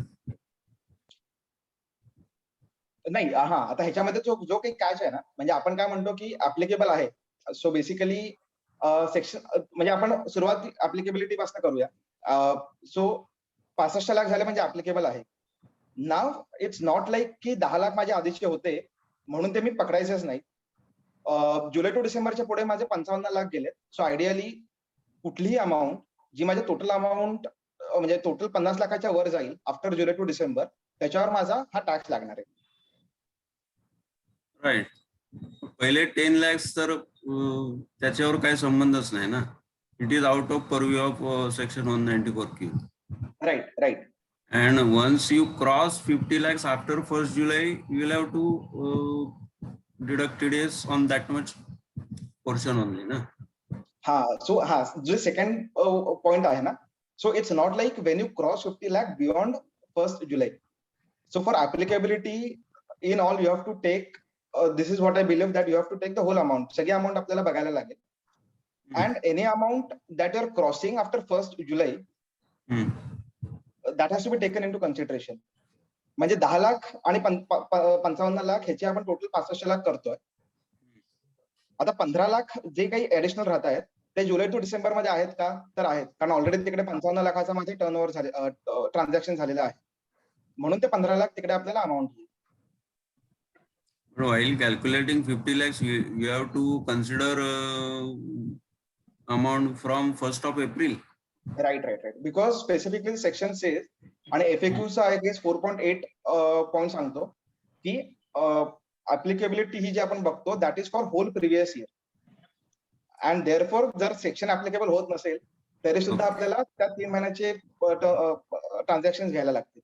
नाही हा, आता ह्याच्यामध्ये जो काही कॅच आहे ना, म्हणजे आपण काय म्हणतो की ऍप्लिकेबल आहे. सो बेसिकली सेक्शन म्हणजे आपण सुरुवात ऍप्लिकेबिलिटी पासून करूया. सो 65 लाख झाले म्हणजे ऍप्लिकेबल आहे. नाव इट्स नॉट लाईक की 10 लाख माझे आधीचे होते म्हणून ते मी पकडायचेच नाही. जुलै टू डिसेंबरच्या पुढे माझे 55 लाख गेले. सो आयडियली कुठलीही अमाऊंट जी माझ्या टोटल अमाऊंट म्हणजे टोटल 50 लाखाच्या वर जाईल आफ्टर जुलै टू डिसेंबर, त्याच्यावर माझा हा टॅक्स लागणार आहे. राईट. पहिले 10 lakhs तर त्याच्यावर काही संबंधच नाही ना. It is out of purview of section 194Q. Right. And once you cross 50 lakhs after 1st July, you will have to deduct TDS on that much portion only, na? So जो second point आहे ना, so it's not like when you cross 50 lakh beyond 1st July. So for applicability in all you have to take, this is what I believe, that you have to take the whole amount. सगळी amount आपल्याला बघायला लागेल. And any amount that you are crossing after 1st July, that has to be taken into consideration. म्हणजे 10 लाख आणि 55 लाख ह्याचे आपण total 65 lakh करतोय. आता 15 लाख जे काही ऍडिशनल राहत आहेत ते जुलै टू डिसेंबर मध्ये आहेत का? तर आहेत, कारण ऑलरेडी तिकडे 55 लाखाचा माझे टर्नओव्हर झाले, ट्रान्झॅक्शन झालेलं आहे, म्हणून ते 15 लाख तिकडे आपल्याला अमाऊंट येईल. While calculating 50 lakhs, you have to consider amount from 1st of April. Right. Because specifically section says, आणि FAQ चा I guess 4.8 पॉइंट सांगतो की ऍप्लिकेबिलिटी ही जी आपण बघतो that is for whole previous year, and therefore जर सेक्शन ऍप्लिकेबल होत नसेल तरी सुद्धा आपल्याला त्या 3 महिन्याचे ट्रान्झॅक्शन घ्यायला लागतील.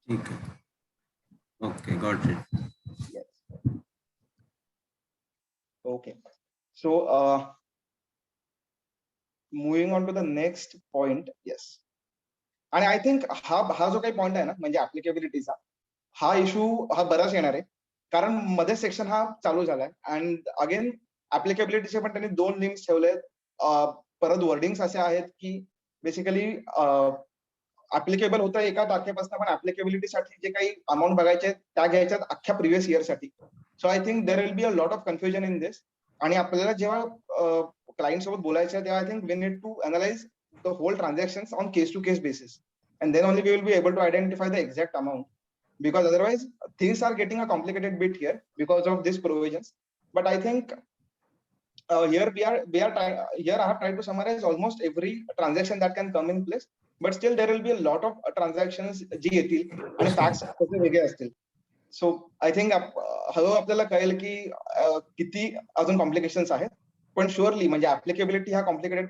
ठीक आहे. Okay, got it. Okay. So moving on to the next point. Yes. आणि आय थिंक हा जो काही पॉइंट आहे ना, म्हणजे ऍप्लिकेबिलिटीचा हा इश्यू हा बराच येणार आहे, कारण मध्ये सेक्शन हा चालू झालाय अँड अगेन ऍप्लिकेबिलिटीचे पण त्यांनी 2 लिंक्स ठेवले. परत वर्डिंग्स असे आहेत की बेसिकली ऍप्लिकेबल होतं एका तारखेपासून, पण ऍप्लिकेबिलिटीसाठी जे काही अमाऊंट बघायचे त्या घ्यायच्यात अख्ख्या प्रिव्हियस इयर साठी. So I think there will be a lot of confusion in this. आणि आपल्याला जेव्हा क्लायंट सोबत बोलायचं तेव्हा I think we need to analyse the whole transactions on case to case basis, and then only we will be able to identify the exact amount, because otherwise things are getting a complicated bit here because of these provisions. But I think here I have tried to summarize almost every transaction that can come in place, but still there will be a lot of transactions जी येतील आणि facts कसे वेगळे असतील. सो I think हळूहळू आपल्याला कळेल की किती अजून कॉम्प्लिकेशन्स आहेत, पण शुअरली म्हणजे ऍप्लिकेबिलिटी हा कॉम्प्लिकेटेड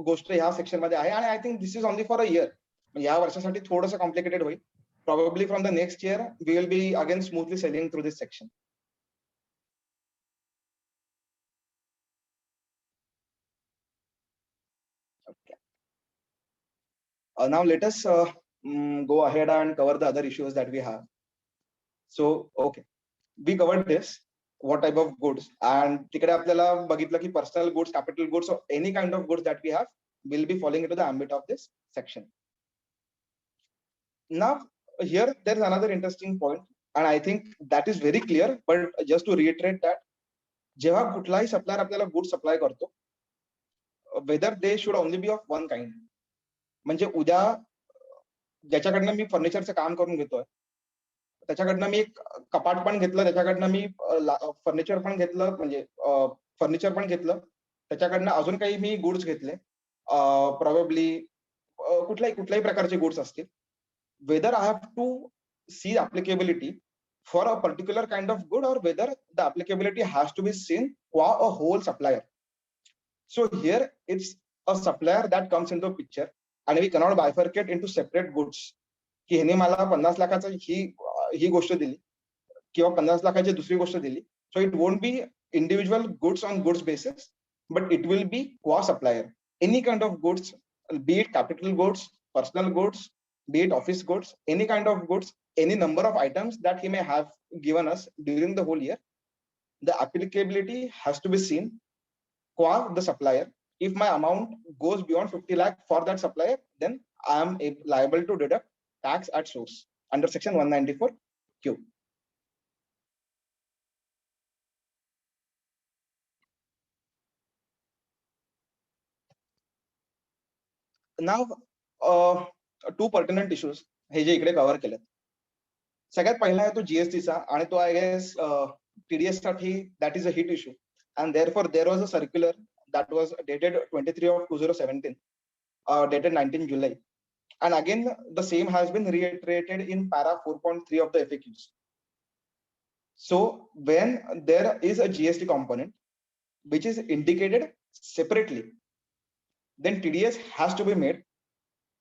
गोष्ट ह्या सेक्शन मध्ये आहे. आणि I think this is only for a year. या वर्षासाठी थोडंसं कॉम्प्लिकेटेड होईल. Probably from the next year we will be again smoothly sailing through this section. Now let us go ahead and cover the other issues that we have. So, okay, we covered this, what type of goods, and तिकडे आपल्याला बघितलं की personal goods, capital goods, or any kind of goods that we have will be falling into the ambit of this section. Now, here there is another interesting point, and I think that is very clear, but just to reiterate that, जेव्हा कुठलाही supplier आपल्याला goods supply करतो, whether they should only be of one kind. म्हणजे उद्या ज्याच्याकडनं मी फर्निचरचं काम करून घेतोय, त्याच्याकडनं मी एक कपाट पण घेतलं, त्याच्याकडनं मी फर्निचर पण घेतलं, म्हणजे फर्निचर पण घेतलं, त्याच्याकडनं अजून काही मी गुड्स घेतले, प्रॉबेबली कुठल्याही प्रकारचे गुड्स असतील, whether I have to see applicability for a particular kind of good or whether the applicability has to be seen qua a whole supplier. So here it's a supplier that comes into the picture and we cannot bifurcate into separate goods. की ह्याने मला 50 लाखाचं ही गोष्ट दिली किंवा 50 लाखाची दुसरी गोष्ट दिली. So it won't be individual goods on goods basis, but it will be qua supplier. Any kind of goods, be it capital goods, personal goods, be it office goods, any kind of goods, any number of items that he may have given us during the whole year, the applicability has to be seen qua the supplier. If my amount goes beyond 50 lakh for that supplier, then I am liable to deduct tax at source under section 194Q. Now, two pertinent issues हे जे इकडे cover केलेत. सगळ्यात पहिला आहे तो जीएसटीचा, आणि तो I guess TDS साठी that is a hit issue, and therefore there was a circular that was dated 23/2017, dated 19 July, and again the same has been reiterated in para 4.3 of the FAQs. So when there is a GST component which is indicated separately, then TDS has to be made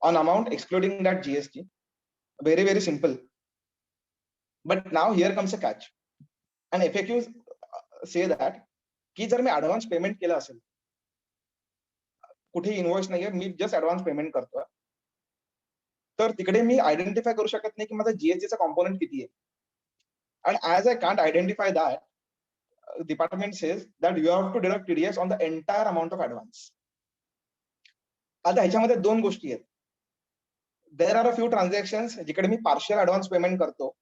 on amount excluding that GST. Very, very simple. But now here comes a catch. And FAQs say that की जर मी advance payment केलं असेल, कुठे invoice नाहीये, मी just advance payment करतोय, तर तिकडे मी identify करू शकत नाही की माझा जीएसटीचा कॉम्पोनंट किती आहे. And as I can't identify that, department says that you have to deduct TDS on the entire amount of advance. आता ह्याच्यामध्ये दोन गोष्टी आहेत. There are a few transactions जिकडे मी partial advance payment करतो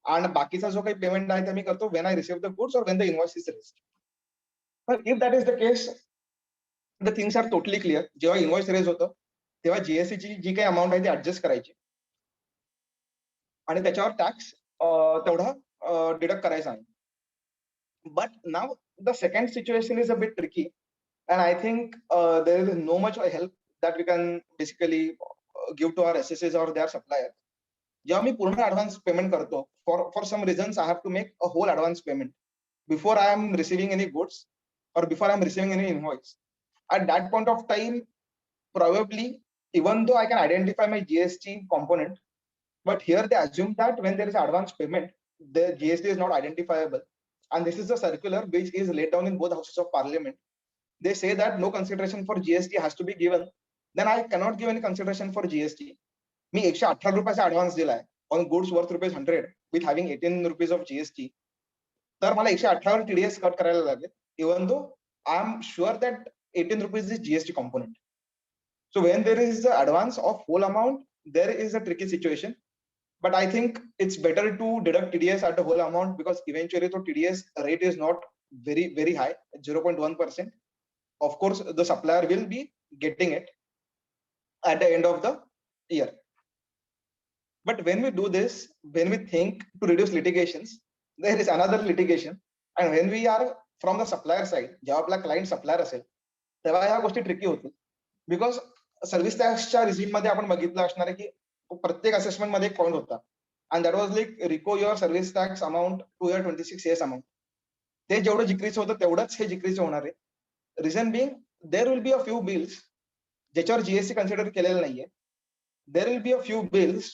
आणि बाकीचा जो काही पेमेंट आहे ते मी करतो when I receive the goods or when the invoice is raised. But if that is the case, the things are totally clear. जेव्हा इनवॉइस रेज होतं तेव्हा जीएसटी ची जी काही अमाऊंट आहे ती ऍडजस्ट करायची आणि त्याच्यावर टॅक्स तेवढा डिडक्ट करायचा आहे. But now the second situation is a bit tricky, and I think there is no much help that we can basically give to our SSAs or their suppliers. जेव्हा मी पूर्ण advance payment करतो, for some reasons I have to make a whole advance payment before I am receiving any goods or before I am receiving any invoice. At that point of time, probably, even though I can identify my GST component, but here they assume that when there is advance payment, the GST is not identifiable. And this is the circular which is laid down in both houses of parliament. They say that no consideration for GST has to be given. Then I cannot give any consideration for GST. मी 118 रुपयाचा advance दिलाय on goods worth ₹100 with having 18 rupees of GST, तर मला 118 वर TDS cut करायला लागेल, even though I am sure that 18 rupees is GST component. So when there is the advance of whole amount, there is a tricky situation. But I think it's better to deduct TDS at the whole amount because eventually the TDS rate is not very, very high, 0.1%. Of course, the supplier will be getting it at the end of the year. But when we do this, when we think to reduce litigations, there is another litigation. And when we are from the supplier side, जेव्हा आपला client supplier असेल तेव्हा ह्या गोष्टी tricky होतील. Because service टॅक्सच्या resume मध्ये आपण बघितलं असणार आहे की प्रत्येक असेसमेंट मध्ये एक पॉईंट होता, and that was like reco your service tax amount to your 26 years amount. ते जेवढं जिक्रीचं होतं तेवढंच हे जिक्रीचं होणार आहे. Reason being there will be a few bills ज्याच्यावर जीएसटी कन्सिडर केलेलं नाहीये. There will be a few bills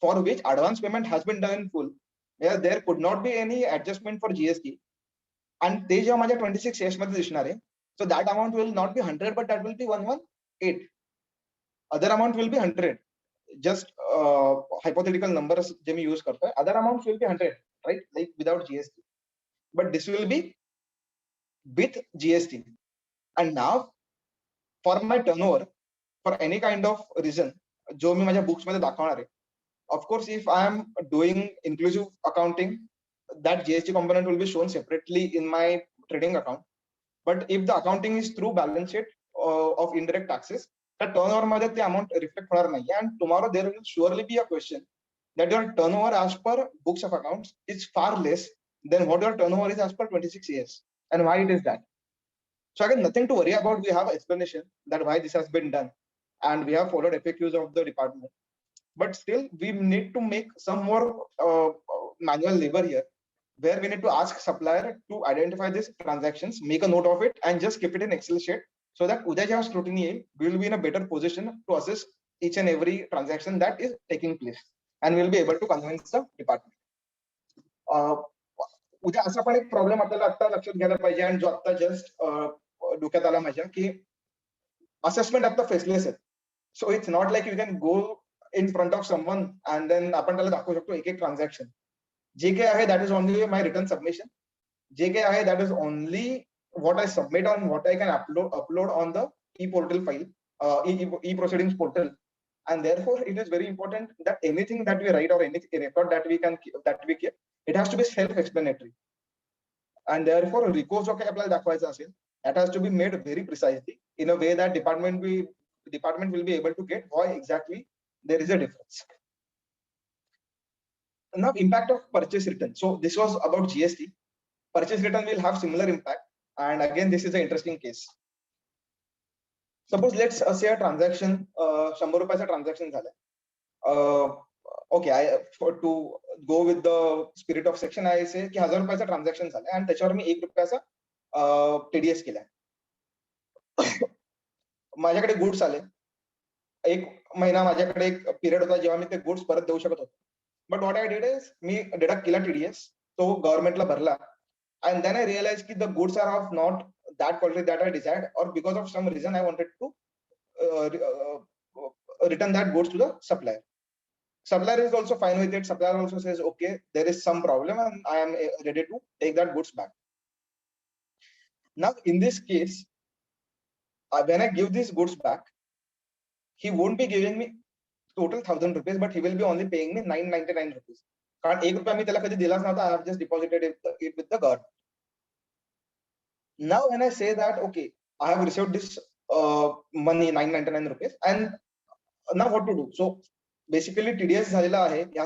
for which advance payment has been done in full, where there could not be any adjustment for GST, आणि ते जेव्हा माझ्या 26 years मध्ये दिसणार आहे, so that amount will not be 100 but that will be 118. Other amount will be 100. just hypothetical numbers J me use करतोय, other amounts will be 100, right? Like without GST. But this will be with GST. And now for my turnover, for any kind of reason, जो मी माझ्या books मध्ये दाखवणार आहे, of course, if I am doing inclusive accounting, that GST component will be shown separately in my trading account. But if the accounting is through balance sheet of indirect taxes, the turnover मध्ये ते amount reflect होणार नाही. And tomorrow there will surely be a question that your turnover as per books of accounts is far less than what your turnover is as per 26 years. And why it is that? So again, nothing to worry about. We have explanation that why this has been done, and we have followed FAQs of the department. But still, we need to make some more manual labor here, where we need to ask supplier to identify these transactions, make a note of it, and just keep it in Excel sheet, so that udya जेव्हा scrutiny येईल, we will be in a better position to assess each and every transaction that is taking place, and we will be able to convince the department. उद्या असा पण एक problem आपल्याला आता लक्षात घ्यायला पाहिजे, आणि जो आता जस्ट डोक्यात आला माझ्या, की असेसमेंट आता फेसलेस आहे. So it's not like you can go in front of someone and then आपण त्याला दाखवू शकतो एक एक ट्रान्झॅक्शन. जे काही आहे that is only my return submission. जे काही आहे that is only what I submit on what I can upload on the e-portal file, e-proceedings portal. And therefore it is very important that anything that we write or any record that we keep, it has to be self-explanatory. And therefore recourse जो काही आपल्याला दाखवायचा असेल, that has to be made very precisely in a way that department will be able to get why exactly there is a difference. Now impact of purchase return. So this was about GST. Purchase return will have similar impact. And again, this is an interesting case. Suppose let's say a transaction, 100 रुपयाचा transaction झालाय. Okay, to go with the spirit of section, I say की 1000 रुपयाचा transaction झालाय आणि त्याच्यावर मी 1 रुपयाचा TDS केलाय. माझ्याकडे गुड्स आले. एक महिना माझ्याकडे एक पिरियड होता जेव्हा मी ते गुड्स परत देऊ शकत होतो. But what I did is me deduct केला TDS, तो गव्हर्नमेंटला भरला. And then I realized that the goods are of not that quality that I desired, or because of some reason I wanted to return that goods to the supplier. Supplier is also fine with it. Supplier also says, okay, there is some problem and I am ready to take that goods back. Now, in this case, when I give these goods back, he won't be giving me total 1000 rupees, but he will be only paying me 999 rupees. कारण 1 रुपया मी त्याला कधी दिलाच नव्हता. I have just deposited it with the government. Now when I say that, okay, I have received this money 999 rupees, and now what to do? So basically TDS झालेला आहे या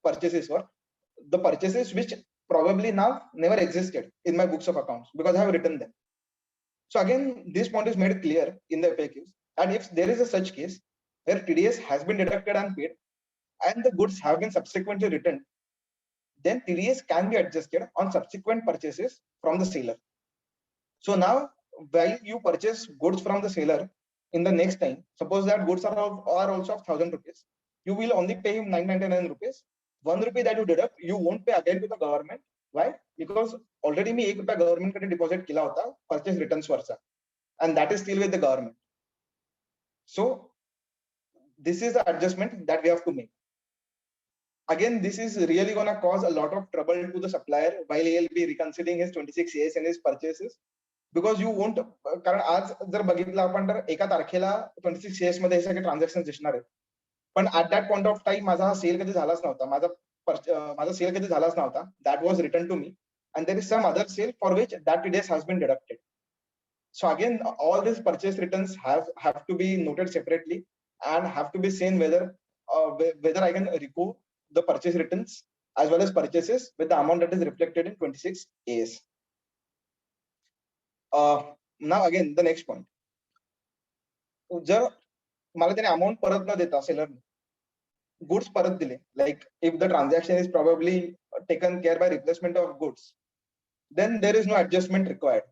purchases were, the purchases which probably now never existed in my books of accounts because I have written them. So again, this point is made clear in the FAQs, and if there is a such case where TDS has been deducted and paid, and the goods have been subsequently returned, then TDS can be adjusted on subsequent purchases from the seller. So now, while you purchase goods from the seller in the next time, suppose that goods are also of 1000 rupees, you will only pay him 999 rupees. 1 rupee that you deduct, you won't pay again to the government. Why? Because already मी 1 रुपया government कडे deposit केला होता purchase returns वरचा, and that is still with the government. So this is the adjustment that we have to make. Again, this is really going to cause a lot of trouble to the supplier while he will be reconsidering his 26 AS and his purchases, because you won't, कारण आज जर बघितलं आपण तर एका तारखेला 26 AS मध्ये हे सगळे ट्रान्झॅक्शन दिसणार आहेत, पण at that point of time माझा सेल कधी झालाच नव्हता, माझा सेल कधी झालाच नव्हता. That was returned to me, and there is some other sale for which that TDS has been deducted. So again, all these purchase returns have to be noted separately and have to be seen whether I can recoup the purchase returns as well as purchases with the amount that is reflected in 26 AS. Now again, the next point. जर मला त्याने amount परत न देता सेलरने goods परत दिले, like if the transaction is probably taken care by replacement of goods, then there is no adjustment required,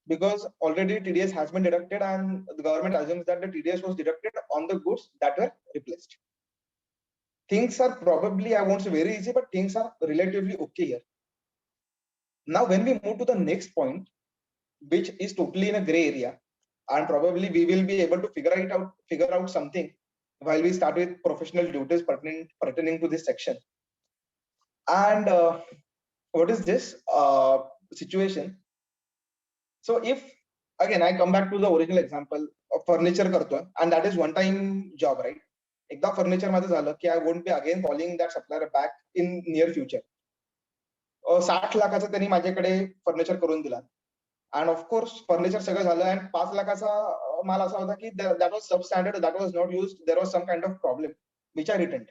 because already TDS has been deducted and the government assumes that the TDS was deducted on the goods that were replaced. Things are probably, I won't say very easy, but things are relatively okay here. Now, when we move to the next point, which is totally in a gray area, and probably we will be able to figure out something while we start with professional duties pertaining to this section. And what is this situation? So if again I come back to the original example of furniture करतोय, and that is one time job, right? एकदा furniture मध्ये झालं की I won't be again calling that supplier back in near future. 60 लाखाचं त्यांनी माझ्याकडे furniture करून दिला, अँड ऑफकोर्स फर्निचर सगळं झालं, अँड 5 लाखाचा माल असा होता की that was substandard, that was not use, there was some kind of problem which I return.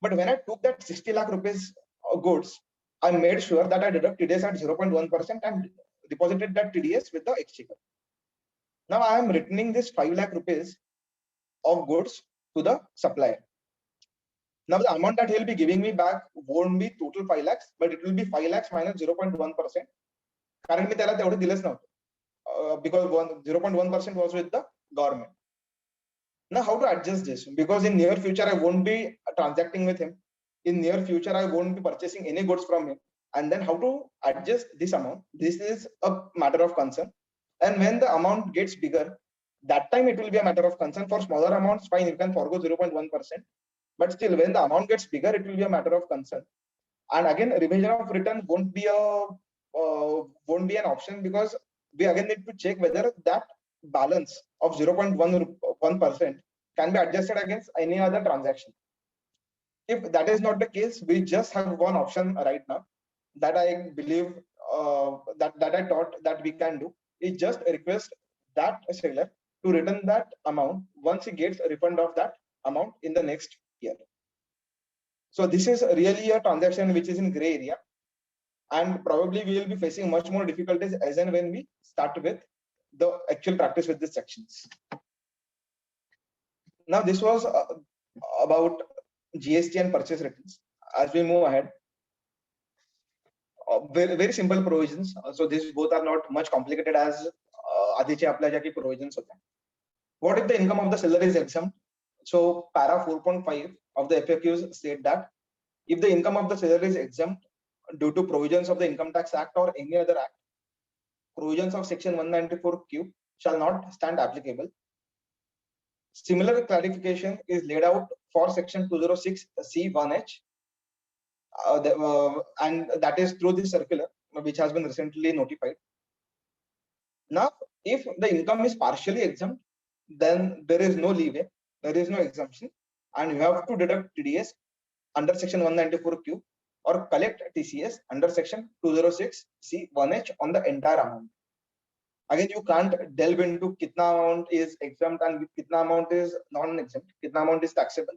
But when I took that 60 lakh rupees goods, I made sure that I deduct TDS at 0.1% and deposited that TDS with the exchequer. Now I am returning this 5 lakh rupees of goods to the supplier. Now the amount that he'll be giving me back won't be total 5 lakhs, but it will be 5 lakhs minus 0.1%. कारण मी त्याला तेवढे दिलेच नव्हते, because 0.1% was with the government. Now how to adjust this? Because in near future I won't be transacting with him. In near future I won't be purchasing any goods from him. And then how to adjust this amount? This is a matter of concern. And when the amount gets bigger, that time it will be a matter of concern. For smaller amounts, fine, you can forgo 0.1%. But still, when the amount gets bigger, it will be a matter of concern. And again, revision of return won't be an option, because we again need to check whether that balance of 0.1% can be adjusted against any other transaction. If that is not the case, we just have one option right now that I believe that I thought that we can do, is just request that seller to return that amount once he gets a refund of that amount in the next year. So this is really a transaction which is in gray area, and probably we will be facing much more difficulties as and when we start with the actual practice with these sections. Now this was about GST and purchase returns. As we move ahead, very simple provisions. So these both are not much complicated as आधीचे आपल्या ज्या काही provisions होत्या. What if the income of the seller is exempt? So para 4.5 of the FAQs state that if the income of the seller is exempt due to provisions of the Income Tax Act or any other act, provisions of section 194Q shall not stand applicable. Similar clarification is laid out for section 206C1H, and that is through this circular which has been recently notified. Now, if the income is partially exempt, then there is no leeway, there is no exemption, and you have to deduct TDS under section 194Q or collect TCS under section 206C1H on the entire amount. Again, you can't delve into kitna amount is exempt and kitna amount is non-exempt, kitna amount is taxable.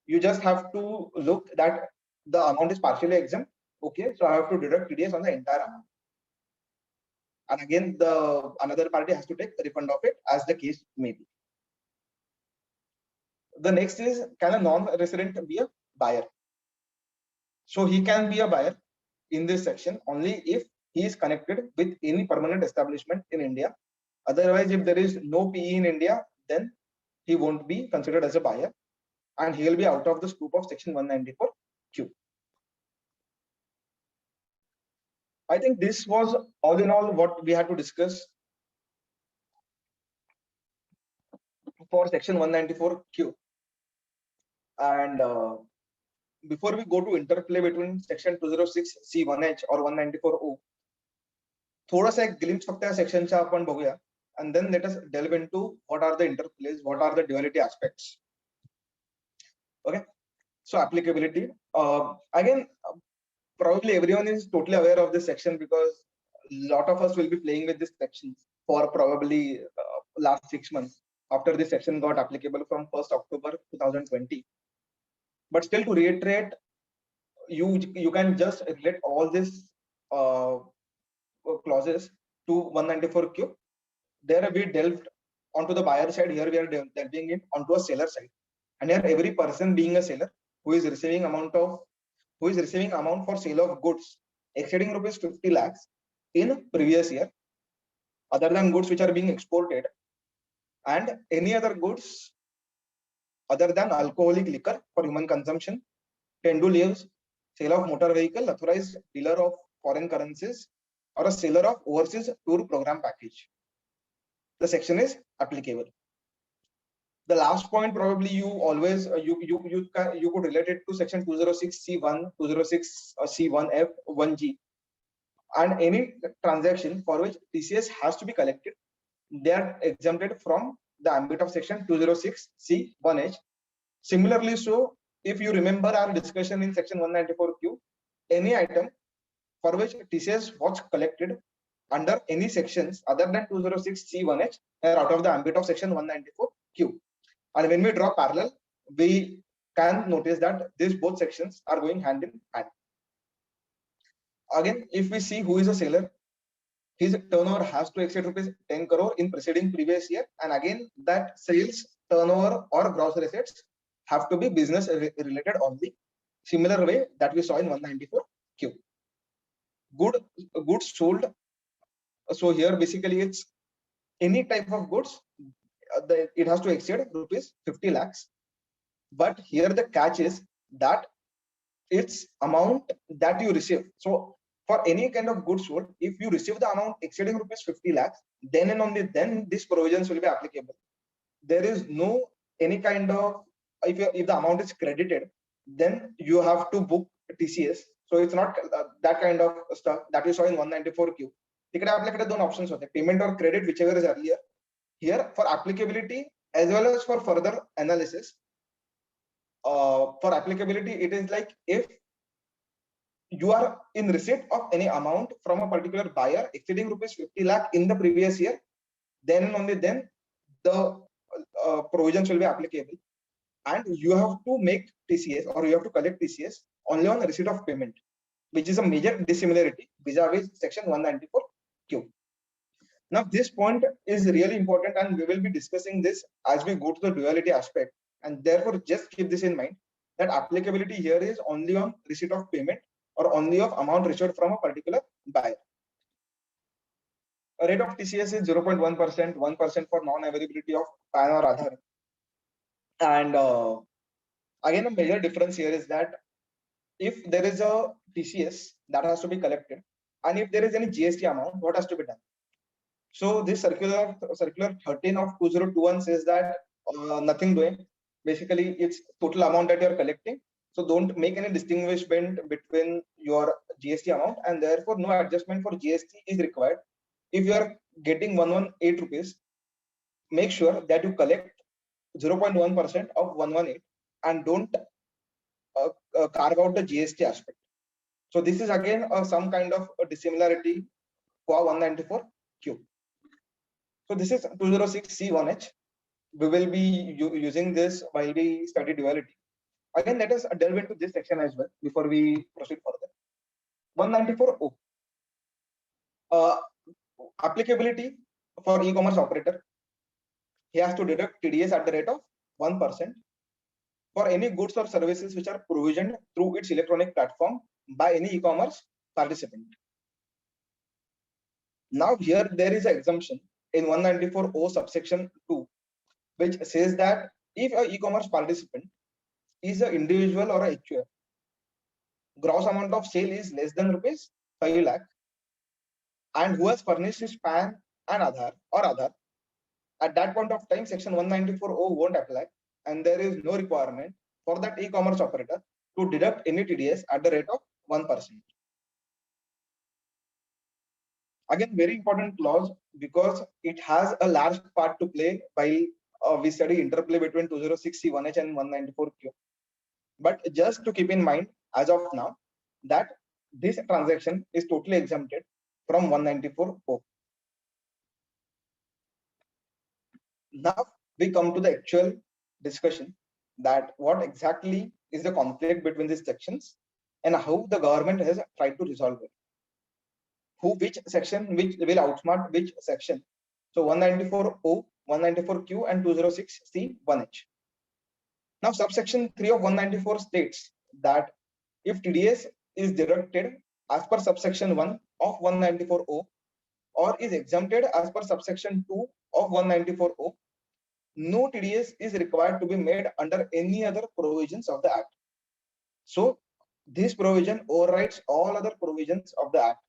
You just have to look that the amount is partially exempt. Okay, so I have to deduct TDS on the entire amount. And again, the another party has to take a refund of it, as the case may be. The next is, can a non-resident be a buyer? So he can be a buyer in this section only if he is connected with any permanent establishment in India. Otherwise, if there is no PE in India, then he won't be considered as a buyer, and he will be out of the scope of section 194Q. I think this was all in all what we had to discuss for section 194Q. And before we go to interplay between section 206C1H or 194O, थोडासा एक glimpse फक्त या sectionचा आपण बघूया, and then let us delve into what are the interplays, what are the duality aspects. Okay, so applicability. Again, probably everyone is totally aware of this section because a lot of us will be playing with this section for probably last 6 months after this section got applicable from 1st October 2020. But still, to reiterate, you can just relate all these clauses to 194Q. There we delved onto the buyer side. Here we are delving it onto a seller side, and here every person being a seller who is receiving amount for sale of goods exceeding rupees 50 lakhs in previous year, other than goods which are being exported, and any other goods other than alcoholic liquor for human consumption, tendu leaves, sale of motor vehicle, authorized dealer of foreign currencies, or a seller of overseas tour program package. the section is applicable. The last point probably you always you could relate it to section 206C1, 206C1F, 1G, and any transaction for which TCS has to be collected, they are exempted from the ambit of section 206C1H. Similarly, so if you remember our discussion in section 194Q, any item for which TCS was collected under any sections other than 206C1H are out of the ambit of section 194Q. And when we draw parallel, we can notice that these both sections are going hand in hand. Again, if we see who is a seller, his turnover has to exceed rupees 10 crore in preceding previous year, and again that sales turnover or gross receipts have to be business related only, similar way that we saw in 194Q. Goods sold, so here basically it's any type of goods, it has to exceed rupees 50 lakhs, but here the catch is that it's amount that you receive. So for any kind of goods sold, if you receive the amount exceeding rupees 50 lakhs, then and only then these provisions will be applicable. There is no any kind of, if the amount is credited, then you have to book TCS. So it's not that kind of stuff that we saw in 194Q. तिकडे आपल्याकडे दोन options होते, payment और credit, whichever is earlier. Here for applicability as well as for further analysis, for applicability it is like if you are in receipt of any amount from a particular buyer exceeding rupees 50 lakh in the previous year, then and only then the provisions will be applicable, and you have to make TCS or you have to collect TCS only on receipt of payment, which is a major dissimilarity vis-a-vis section 194Q. Now this point is really important, and we will be discussing this as we go to the duality aspect, and therefore just keep this in mind that applicability here is only on receipt of payment or only of amount received from a particular buyer. A rate of TCS is 0.1%, 1% for non-availability of PAN or Aadhaar. And again, a major difference here is that if there is a TCS that has to be collected, and if there is any GST amount, what has to be done? So this circular 13 of 2021 says that nothing doing. Basically, it's total amount that you are collecting. So don't make any distinguishment between your GST amount, and therefore no adjustment for GST is required. If you are getting 118 rupees, make sure that you collect 0.1% of 118 and don't carve out the GST aspect. So this is again some kind of a dissimilarity for 194Q. So this is 206C1H. We will be using this while we study duality. Again, let us delve into this section as well before we proceed further. 194O. Applicability for e-commerce operator. He has to deduct TDS at the rate of 1% for any goods or services which are provisioned through its electronic platform by any e-commerce participant. Now here there is an exemption in 194O subsection 2, which says that if an e-commerce participant is an individual or a HUF, gross amount of sale is less than rupees 5 lakh, and who has furnished his PAN and Aadhaar, at that point of time, section 194O won't apply, and there is no requirement for that e-commerce operator to deduct any TDS at the rate of 1%. Again, very important clause because it has a large part to play while we study interplay between 206C1H and 194Q. But just to keep in mind as of now that this transaction is totally exempted from 194O. Now we come to the actual discussion that what exactly is the conflict between these sections and how the government has tried to resolve it. Which section which will outsmart which section? So 194O, 194Q, and 206C1H. Now subsection 3 of 194 states that if TDS is deducted as per subsection 1 of 194O or is exempted as per subsection 2 of 194O, no TDS is required to be made under any other provisions of the Act. So this provision overrides all other provisions of the Act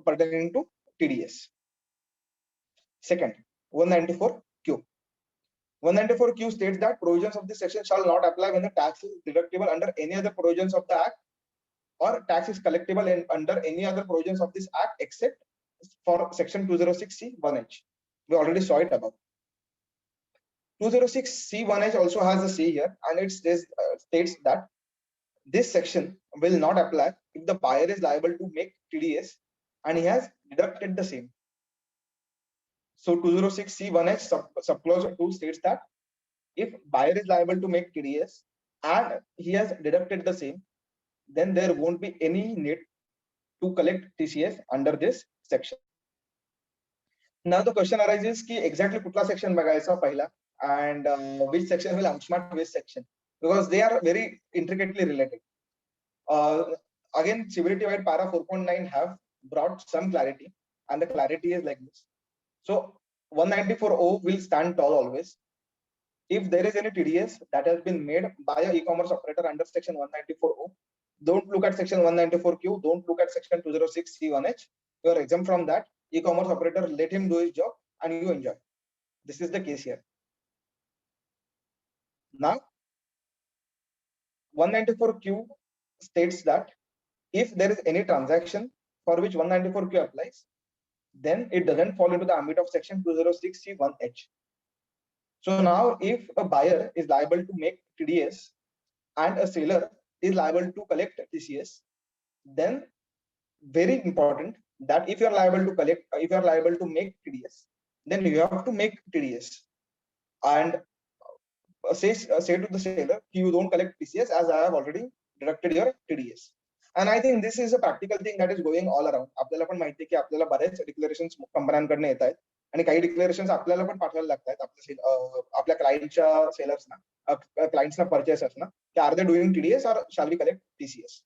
pertaining to TDS. Second, 194Q. 194Q states that provisions of this section shall not apply when the tax is deductible under any other provisions of the act, or tax is collectible under any other provisions of this act except for section 206C(1)(h). We already saw it above. 206C(1)(h) also has a C here, and it states that this section will not apply if the buyer is liable to make TDS and he has deducted the same. So 206C(1)(h) subclause 2 states that if buyer is liable to make TDS and he has deducted the same, then there won't be any need to collect TCS under this section. Now the question arises ki exactly kutla section bagayacha पहिला and which section will outsmart which section, because they are very intricately related. Again, severity wide para 4.9 have brought some clarity, and the clarity is like this. So 194O will stand tall always. If there is any TDS that has been made by a e-commerce operator under section 194O, don't look at section 194Q, don't look at section 206C(1)(h). You are exempt from that. E-commerce operator, let him do his job and you enjoy. This is the case here. Now, 194Q states that if there is any transaction for which 194Q applies, then it doesn't fall into the ambit of section 206C(1)(h). So now if a buyer is liable to make TDS and a seller is liable to collect TCS, then very important that if you are liable to make TDS, then you have to make TDS and say to the seller, you don't collect TCS as I have already deducted your TDS. And I think this is a practical thing that is going all around. आपल्याला पण माहिती आहे की आपल्याला बरेच declarations कंपन्यांकडून येत आहेत आणि काही डिक्लेरेशन्स आपल्याला पण पाठवायला लागतात आपल्या क्लायंटच्या सेलर्सना, क्लायंट्सना, परचेसर्सना, की are they doing TDS or shall we collect TCS?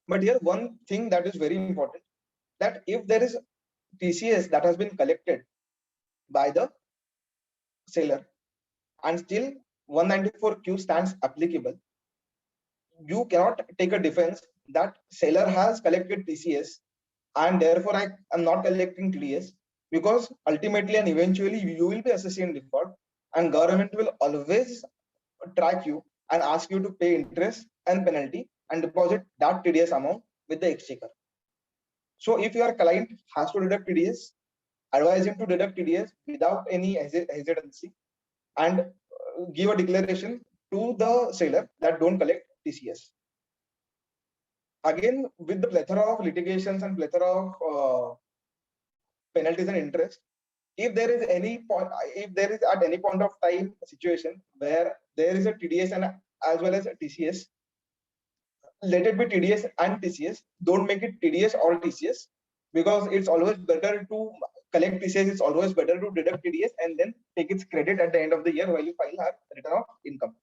But here one thing that is very important, that if there is TCS that has been collected by the seller and still 194Q stands applicable, you cannot take a defense that seller has collected TCS and therefore I am not collecting TDS, because ultimately and eventually you will be assessed in default and government will always track you and ask you to pay interest and penalty and deposit that TDS amount with the exchequer. So if your client has to deduct TDS, advise him to deduct TDS without any hesitancy and give a declaration to the seller that don't collect TCS. Again, with the plethora of litigations and plethora of penalties and interest, if there is at any point of time a situation where there is a TDS and as well as a TCS, let it be TDS and TCS. Don't make it TDS or TCS, because it's always better to collect TCS. It's always better to deduct TDS and then take its credit at the end of the year while you file our return of income.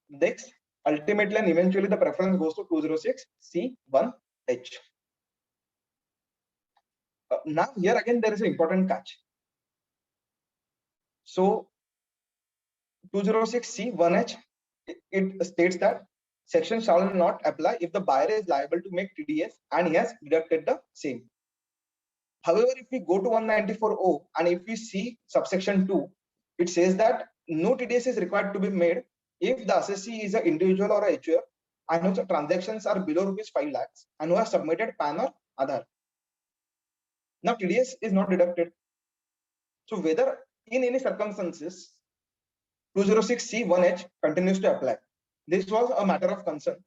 Next, ultimately and eventually the preference goes to 206C(1)(h). Now here again there is an important catch. So 206C(1)(h), it states that section shall not apply if the buyer is liable to make TDS and he has deducted the same. However, if we go to 194O and if we see subsection 2, it says that no TDS is required to be made if the assessee is an individual or a HUF and whose transactions are below ₹5 lakhs and who has submitted PAN or Aadhaar. Now TDS is not deducted. So whether in any circumstances 206C(1)(h) continues to apply. This was a matter of concern,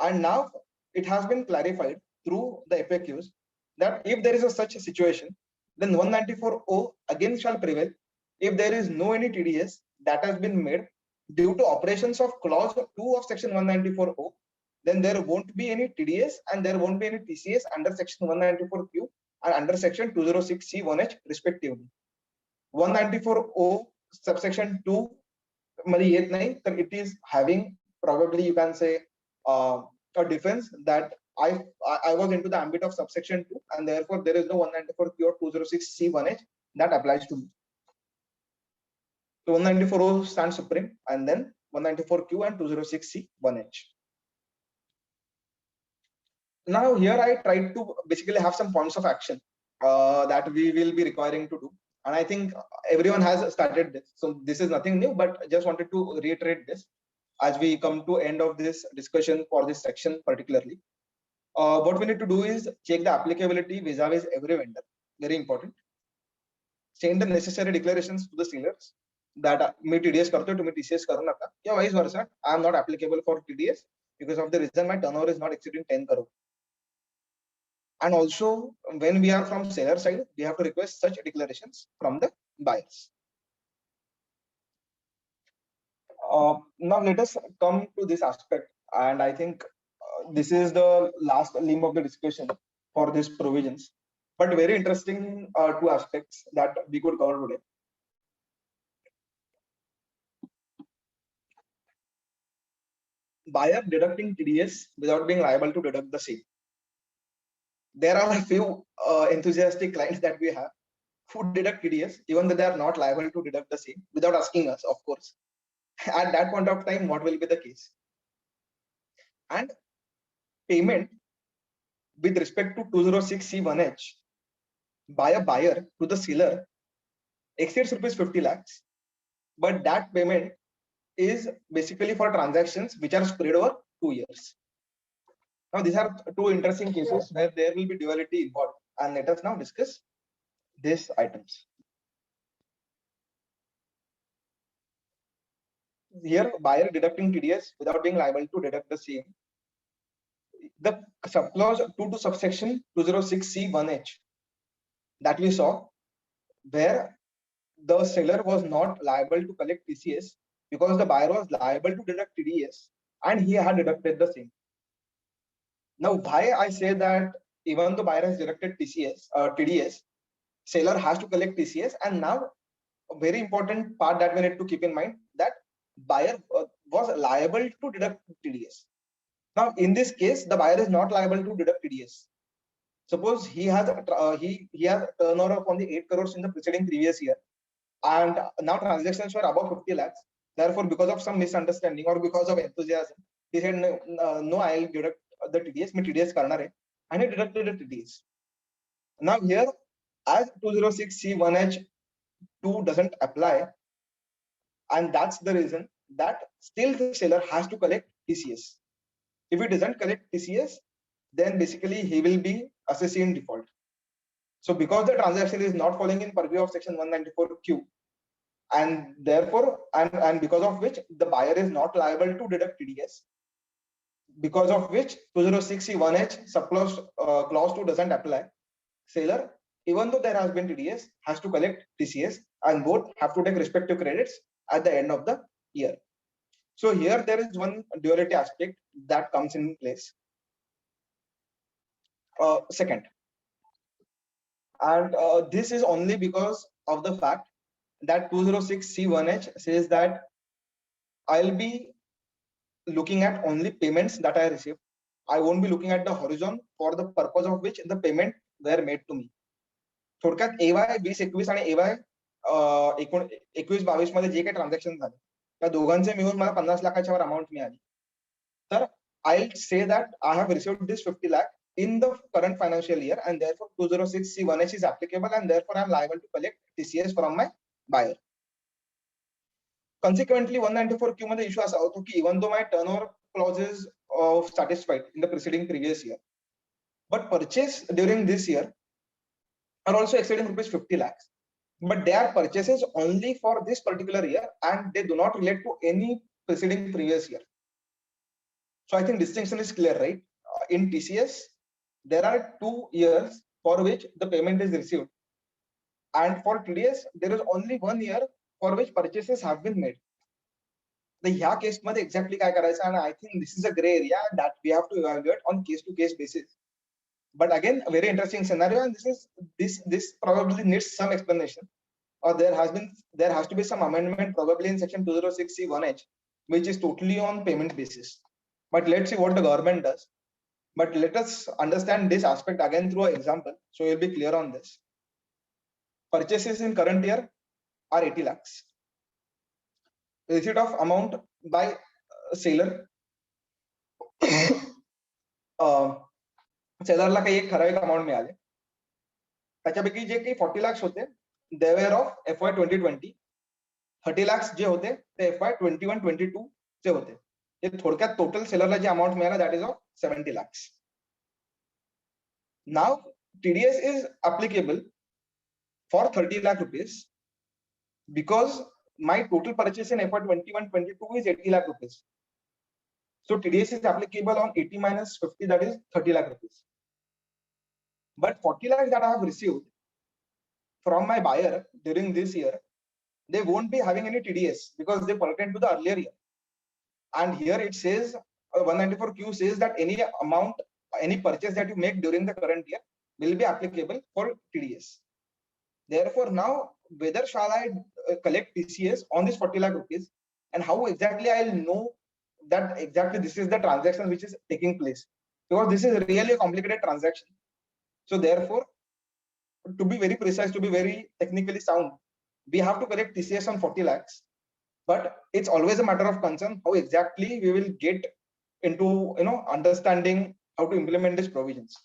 and now it has been clarified through the FAQs that if there is such a situation, then 194O again shall prevail if there is no any TDS that has been made due to operations of clause 2 of section 194O, then there won't be any TDS and there won't be any TCS under section 194Q and under section 206C(1)(h) respectively. 194O subsection 2 मध्ये येत नाही, तर it is having probably you can say a defense that I was into the ambit of subsection 2 and therefore there is no 194Q or 206C(1)(h) that applies to me. So 194O stands supreme and then 194Q and 206C(1)(h). Now here I tried to basically have some points of action that we will be requiring to do. And I think everyone has started this. So this is nothing new, but just wanted to reiterate this as we come to end of this discussion for this section particularly. What we need to do is check the applicability vis-a-vis every vendor. Very important. Send the necessary declarations to the sellers that me TDS करतो तुम्ही TCS करू नका, या vice versa. I am not applicable for TDS because of the reason my turnover is not exceeding 10 crore. And also, when we are from seller side, we have to request such declarations from the buyers. Now let us come to this aspect, and I think this is the last limb of the discussion for these provisions. But very interesting two aspects that we could cover today. Buyer deducting TDS without being liable to deduct the same. There are a few enthusiastic clients that we have who deduct TDS even though they are not liable to deduct the same without asking us, of course. At that point of time, what will be the case? And payment with respect to 206C1H by a buyer to the seller exceeds rupees 50 lakhs, but that payment is basically for transactions which are spread over 2 years. Now, these are two interesting cases where there will be duality involved, and let us now discuss these items. Here, buyer deducting TDS without being liable to deduct the same. The subclause 2 to subsection 206C1H that we saw, where the seller was not liable to collect TCS because the buyer was liable to deduct TDS and he had deducted the same. Now, why I say that even though buyer has deducted TDS, seller has to collect TCS, and now a very important part that we need to keep in mind that buyer was liable to deduct TDS. Now, in this case, the buyer is not liable to deduct TDS. Suppose he has turnover of only 8 crores in the preceding previous year, and now transactions were above 50 lakhs. Therefore, because of some misunderstanding or because of enthusiasm, he said, no, I'll deduct the TDS, me TDS karna hai, and he deducted the TDS. Now here, as 206C1H2 doesn't apply, and that's the reason that still the seller has to collect TCS. If he doesn't collect TCS, then basically he will be assessed in default. So because the transaction is not falling in purview of section 194Q, and therefore, and because of which the buyer is not liable to deduct TDS, because of which 206C1H subclause clause 2 doesn't apply. Seller, even though there has been TDS, has to collect TCS, and both have to take respective credits at the end of the year. So here there is one duality aspect that comes in place. Second, and this is only because of the fact that 206C1H says that I'll be looking at only payments that I received. I won't be looking at the horizon for the purpose of which the payment were made to me. थोडक्यात AY 2021 आणि AY 21-22 मध्ये जे काही transaction झाले त्या दोघांचे मिळून मला 50 लाखाच्या वर अमाउंट मिळाली. तर I'll say that I have received this 50 lakh in the current financial year, and therefore 206C1H is applicable, and therefore I'm liable to collect TCS from my buyer. Consequently, 194Q मध्ये issue असा होतो की even though my turnover clause is satisfied in the preceding previous year, but purchase during this year are also exceeding rupees 50 lakhs, but they are purchases only for this particular year and they do not relate to any preceding previous year. So I think distinction is clear, right? In TCS, there are 2 years for which the payment is received, and for TDS, there is only 1 year for which purchases have been made. The ह्या case मध्ये exactly काय करायचं, and I think this is a gray area that we have to evaluate on case to case basis. But again, a very interesting scenario, and this probably needs some explanation, or there has to be some amendment probably in section 206C1H, which is totally on payment basis. But let's see what the government does. But let us understand this aspect again through an example, so you'll be clear on this. Purchases in current year are 80 lakhs. Receipt of amount by seller. सेलरला काही एक ठराविक amount मिळाले, त्याच्यापैकी जे काही 40 lakhs होते they were of FY 2020. 30 lakhs जे होते ते FY 21-22 चे होते. हे थोडक्यात टोटल सेलरला जे अमाउंट मिळाला that is of 70 lakhs. Now TDS is applicable for 30 lakh rupees because my total purchase in FY 21-22 is 80 lakh rupees. So TDS is applicable on 80 minus 50, that is 30 lakh rupees. But 40 lakhs that I have received from my buyer during this year, they won't be having any TDS because they pertain to the earlier year. And here it says 194Q says that any amount, any purchase that you make during the current year will be applicable for TDS. Therefore, now whether shall I collect TCS on this 40 lakh rupees, and how exactly I'll know that exactly this is the transaction which is taking place, because this is really a complicated transaction. So therefore, to be very precise, to be very technically sound, we have to collect TCS on 40 lakhs. But it's always a matter of concern how exactly we will get into understanding how to implement these provisions.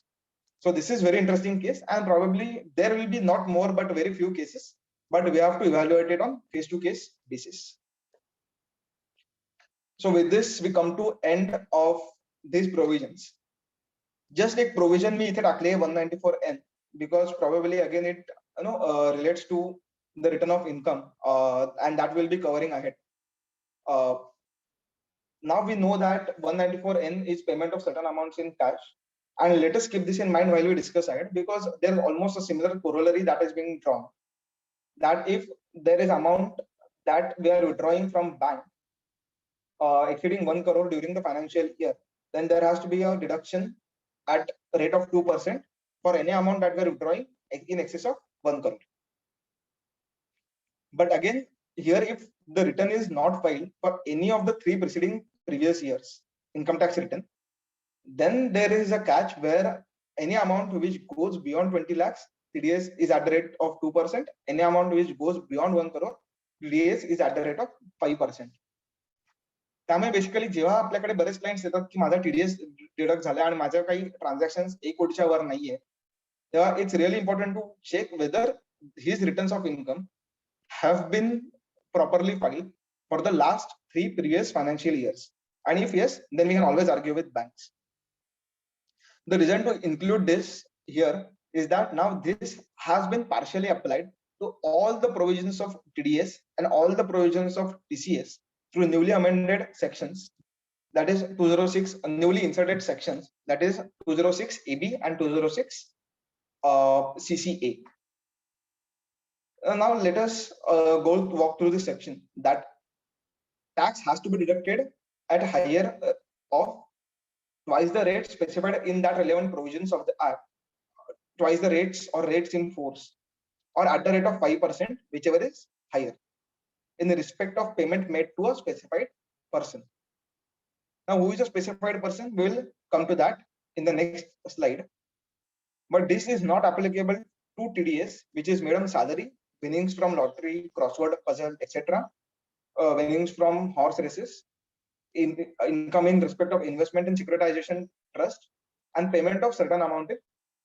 So this is very interesting case, and probably there will be not more but very few cases, but we have to evaluate it on case to case basis. So with this we come to end of these provisions. Just एक provision मी इथे टाकले 194N because probably again it relates to the return of income, and that will be covering ahead. Now we know that 194N is payment of certain amounts in cash, and let us keep this in mind while we discuss ahead, because there is almost a similar corollary that is being drawn, that if there is amount that we are withdrawing from bank exceeding 1 crore during the financial year, then there has to be a deduction at a rate of 2% for any amount that we are withdrawing in excess of 1 crore. But again, here if the return is not filed for any of the 3 preceding previous years income tax return, then there is a catch where any amount which goes beyond 20 lakhs, TDS is at the rate of 2%. Any amount which goes beyond 1 crore, TDS is at the rate of 5%. त्यामुळे basically जेव्हा आपल्याकडे बरेच clients येतात की माझा TDS deduct झाला आणि माझ्या काही ट्रान्झॅक्शन्स 1 कोटीच्या वर नाहीये, तेव्हा it's really important to check whether his returns of income have been properly filed for the last 3 previous financial years, and if yes, then we can always argue with banks. The reason to include this here is that now this has been partially applied to all the provisions of TDS and all the provisions of TCS through newly amended sections, that is 206 newly inserted sections, that is 206 AB and 206 CCA. Now let us walk through this section, that tax has to be deducted at higher of twice the rate specified in that relevant provisions of the act, twice the rates or rates in force, or at the rate of 5%, whichever is higher, in the respect of payment made to a specified person. Now who is a specified person? We will come to that in the next slide. But this is not applicable to TDS, which is made on salary, winnings from lottery, crossword puzzle, etc., winnings from horse races, income in respect of investment in securitization trust, and payment of certain amount in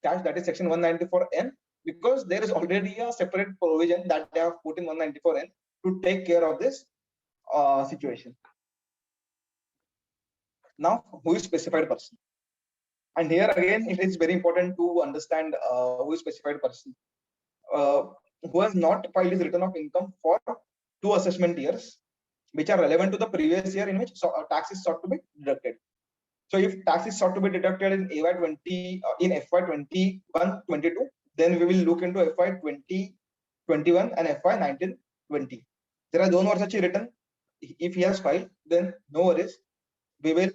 cash, that is section 194N, because there is already a separate provision that they have put in 194N to take care of this situation. Now, who is specified person? And here again, it is very important to understand who is specified person. Who has not filed his return of income for 2 assessment years, which are relevant to the previous year in which tax is sought to be deducted. So if tax is sought to be deducted in FY 21-22, then we will look into FY 20-21 and FY 19-20. There are 2 वर्षाची return. If he has filed, then no worries. We will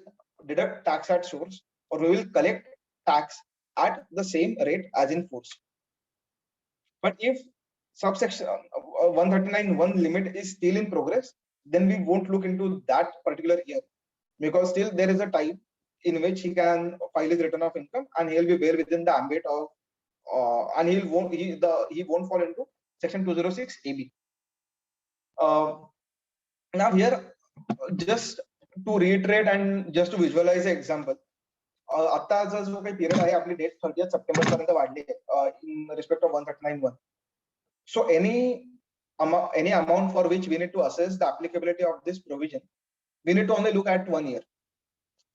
deduct tax at source, or we will collect tax at the same rate as in force. But if subsection 139(1) limit is still in progress, then we won't look into that particular year, because still there is a time in which he can file his return of income, and he'll be well within the ambit of and he won't fall into section 206 AB. Now here, just to reiterate and just to visualize the example, आताचा जो काही period आहे आपली date 30th September पर्यंत वाढली आहे in respect of 139(1). So any amount for which we need to assess the applicability of this provision, we need to only look at 1 year,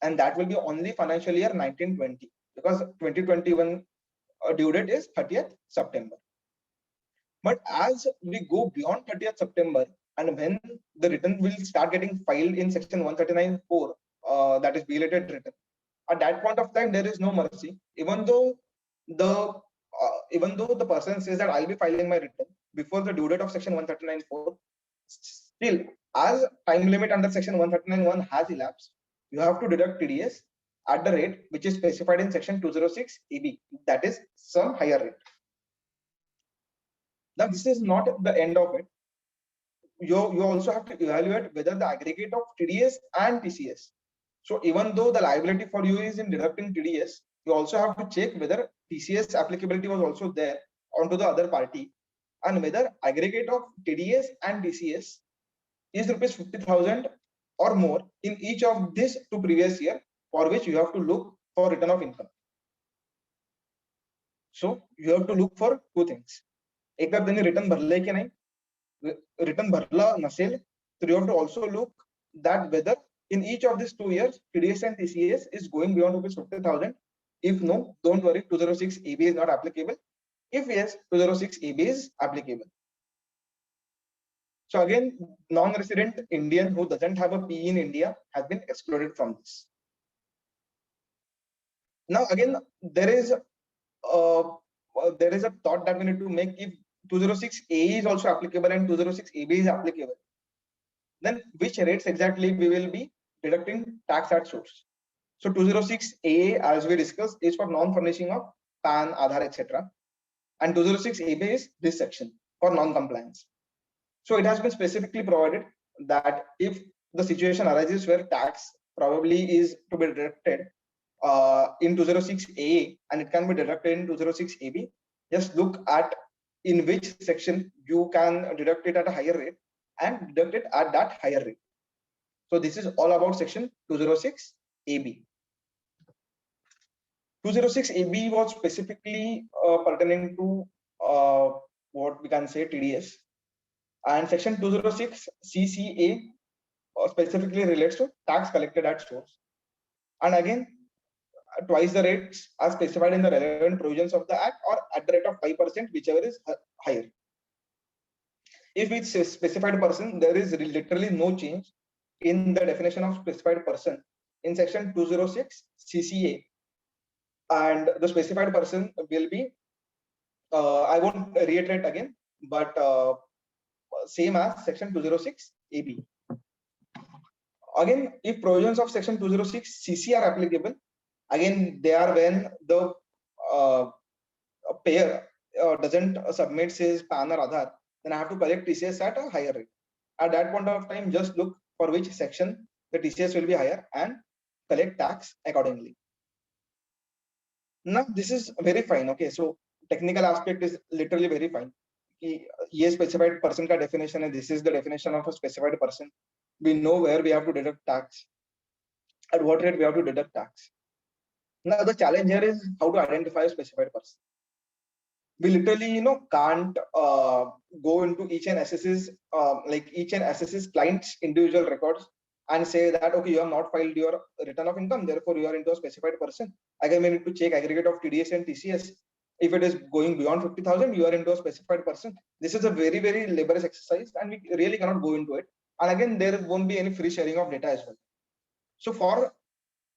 and that will be only financial year 1920, because 2021 due date is 30th September. But as we go beyond 30th September, and when the return will start getting filed in section 139(4), that is belated return, at that point of time there is no mercy. Even though the person says that I'll be filing my return before the due date of section 139(4), still, as time limit under section 139(1) has elapsed, you have to deduct TDS at the rate which is specified in section 206 EB, that is some higher rate. Now this is not the end of it. You also have to evaluate whether the aggregate of TDS and TCS. So even though the liability for you is in deducting TDS, you also have to check whether TCS applicability was also there onto the other party, and whether aggregate of TDS and TCS is rupees 50,000 or more in each of these two previous year, for which you have to look for return of income. So you have to look for two things. एक तर त्यांनी return भरले की नाही, return भरला नसेल तर you have to also look that whether in each of these 2 years TDS and TCS is going beyond rupees 50,000. If no, don't worry, 206 EB is not applicable. If yes, 206 EB is applicable. So again, non-resident Indian who doesn't have a PE in India has been excluded from this. Now again, there is a thought that we need to make. If 206A is also applicable and 206AB is applicable, then which rates exactly we will be deducting tax at source? So 206A, as we discussed, is for non-furnishing of PAN, Aadhaar, etc. And 206AB is this section for non-compliance. So it has been specifically provided that if the situation arises where tax probably is to be deducted in 206A and it can be deducted in 206AB, just look at in which section you can deduct it at a higher rate and deduct it at that higher rate. So this is all about section 206AB. 206AB was specifically pertaining to what we can say TDS, and section 206 CCA specifically relates to tax collected at source. And again, twice the rates are specified in the relevant provisions of the act, or at the rate of 5%, whichever is higher. If it's a specified person, there is literally no change in the definition of specified person in section 206 CCA, and the specified person will be, I won't reiterate again, but same as section 206 AB. Again, if provisions of section 206 CC are applicable, again they are when the payer doesn't submit his PAN or Aadhaar, then I have to collect TCS at a higher rate. At that point of time, just look for which section the TCS will be higher and collect tax accordingly. Now this is very fine. Okay, so technical aspect is literally very fine. ये specified person का definition है. This is the definition of a specified person. We know where we have to deduct tax, at what rate we have to deduct tax. Now the challenge here is how to identify a specified person. We literally, can't go into each and assesses client's individual records and say that, okay, you have not filed your return of income, therefore you are into a specified person. Again, we need to check aggregate of TDS and TCS. If it is going beyond 50,000, you are into a specified person. This is a very, very laborious exercise, and we really cannot go into it. And again, there won't be any free sharing of data as well. So for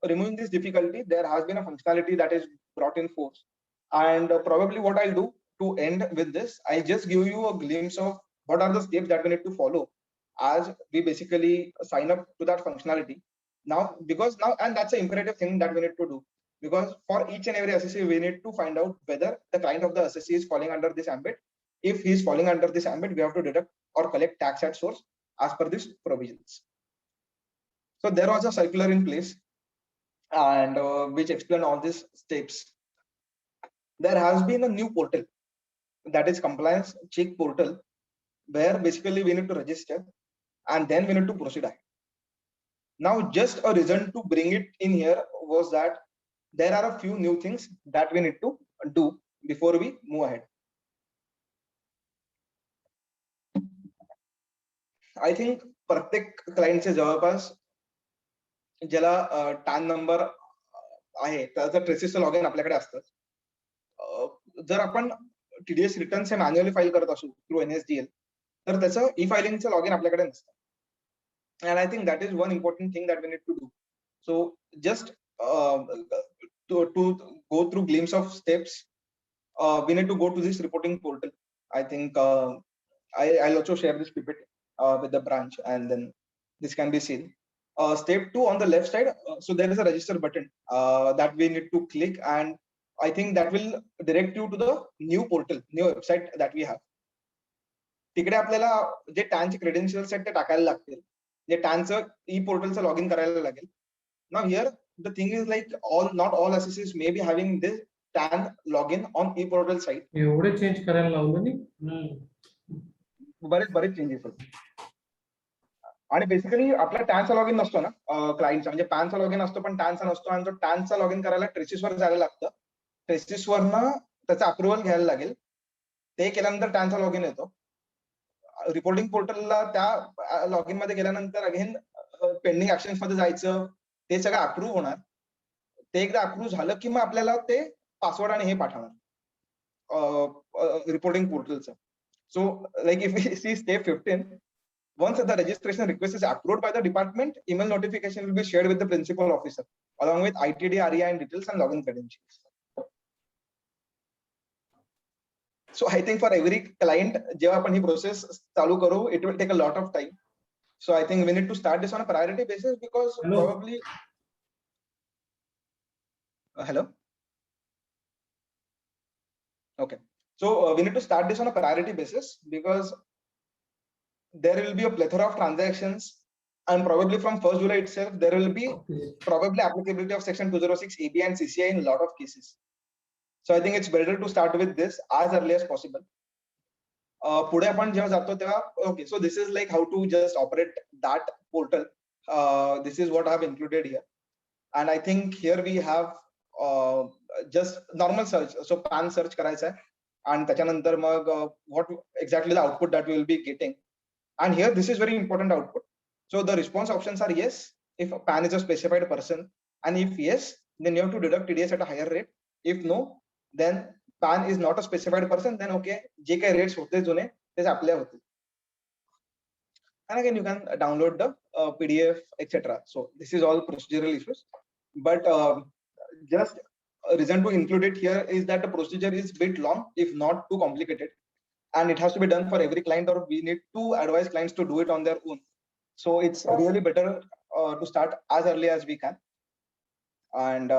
removing this difficulty, there has been a functionality that is brought in force. And probably what I'll do to end with this, I just give you a glimpse of what are the steps that we need to follow as we basically sign up to that functionality. Now, and that's an imperative thing that we need to do, because for each and every assessee, we need to find out whether the client of the assessee is falling under this ambit. If he is falling under this ambit, we have to deduct or collect tax at source as per these provisions. So there was a circular in place, and which explained all these steps. There has been a new portal, that is compliance check portal, where basically we need to register and then we need to proceed ahead. Now, just a reason to bring it in here was that there are a few new things that we need to do before we move ahead. I think प्रत्येक क्लायंटचे जवळपास ज्याला tan number आहे त्याचं ट्रेसेसचं login आपल्याकडे असतं. जर आपण TDS returns हे manually file करत असू थ्रू NSDL तर त्याचं ई फायलिंगचं लॉगिन आपल्याकडे नसतं. And I think that is one important thing that we need to do. So just to go through glimpse of steps, we need to go to this reporting portal. I think I'll also share this PPT with the branch, and then this can be seen. Step 2 on the left side, so there is a register button that we need to click, and I think that will direct you to the new portal, new website that we have. तिकडे आपल्याला जे टॅनचे credentials आहेत ते टाकायला लागतील, जे टॅनचं ई पोर्टलचं log in करायला लागेल. Now here the thing is like not all assessees may be having this TAN log in on e portal site. एवढे change करायला लावलं नाही, बरेच चेंजेस आहेत. आणि बेसिकली आपला टॅनचा लॉग इन नसतो ना क्लायंटचा, म्हणजे पॅनचा लॉग इन असतो पण टॅनचा नसतो, आणि तो टॅनचा लॉग इन करायला ट्रेसिसवर जायला लागतं. ट्रेसिसवरनं त्याचा अप्रुव्हल घ्यायला लागेल, ते केल्यानंतर टॅनचा लॉग इन येतो. रिपोर्टिंग पोर्टलला त्या लॉग इन मध्ये गेल्यानंतर अगेन पेंडिंग ऍक्शन्स मध्ये जायचं, ते सगळं अप्रूव्ह होणार. ते एकदा अप्रूव्ह झालं की मग आपल्याला ते पासवर्ड आणि हे पाठवणार रिपोर्टिंग पोर्टलचं. So like if you see step 15, once the registration request is approved by the department, email notification will be shared with the principal officer along with ITD, REIN details and login credentials. So I think for every client, जेव्हा आपण ही process चालू करू, it will take a lot of time. So I think we need to start this on a priority basis because probably. Hello. Okay. So we need to start this on a priority basis because there will be a plethora of transactions, and probably from 1st July itself there will be probably applicability of section 206 ABI and CCI in a lot of cases. So I think it's better to start with this as early as possible. पुढे आपण जेव्हा जातो तेव्हा okay, so this is like how to just operate that portal. This is what I have included here, and I think here we have just normal search. So PAN search करायचा आहे, आणि त्याच्यानंतर मग what exactly the output that we will be getting. And here this is very important output. So the response options are yes if PAN is a specified person, and if yes then you have to deduct TDS at a higher rate. If no then PAN is not a specified person, then okay, जे काही rates होते जुने तेच apply होते. And again you can download the PDF etc. So this is all procedural issues, but just a reason to include it here is that the procedure is a bit long if not too complicated, and it has to be done for every client, or we need to advise clients to do it on their own. So it's really better to start as early as we can. And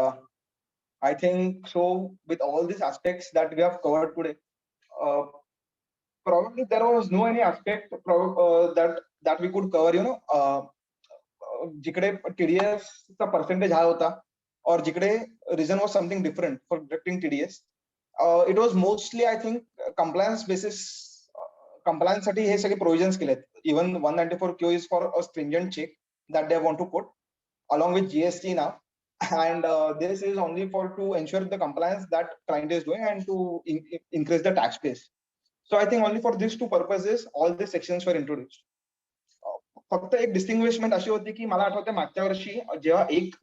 I think so with all these aspects that we have covered today, probably there was no any aspect that we could cover, जिकडे TDS चा percentage high होता, or जिकडे reason was something different for deducting TDS. It was mostly I think compliance basis. Compliance साठी हे सगळे provisions केलेत. Even 194Q is for a stringent check that they want to put along with GST now, and this is only for to ensure the compliance that client is doing and to increase the tax base. So I think only for these two purposes all these sections were introduced. फक्त एक डिस्टिंग्विशमेंट अशी होती की मला आठवते मागच्या वर्षी जेव्हा 1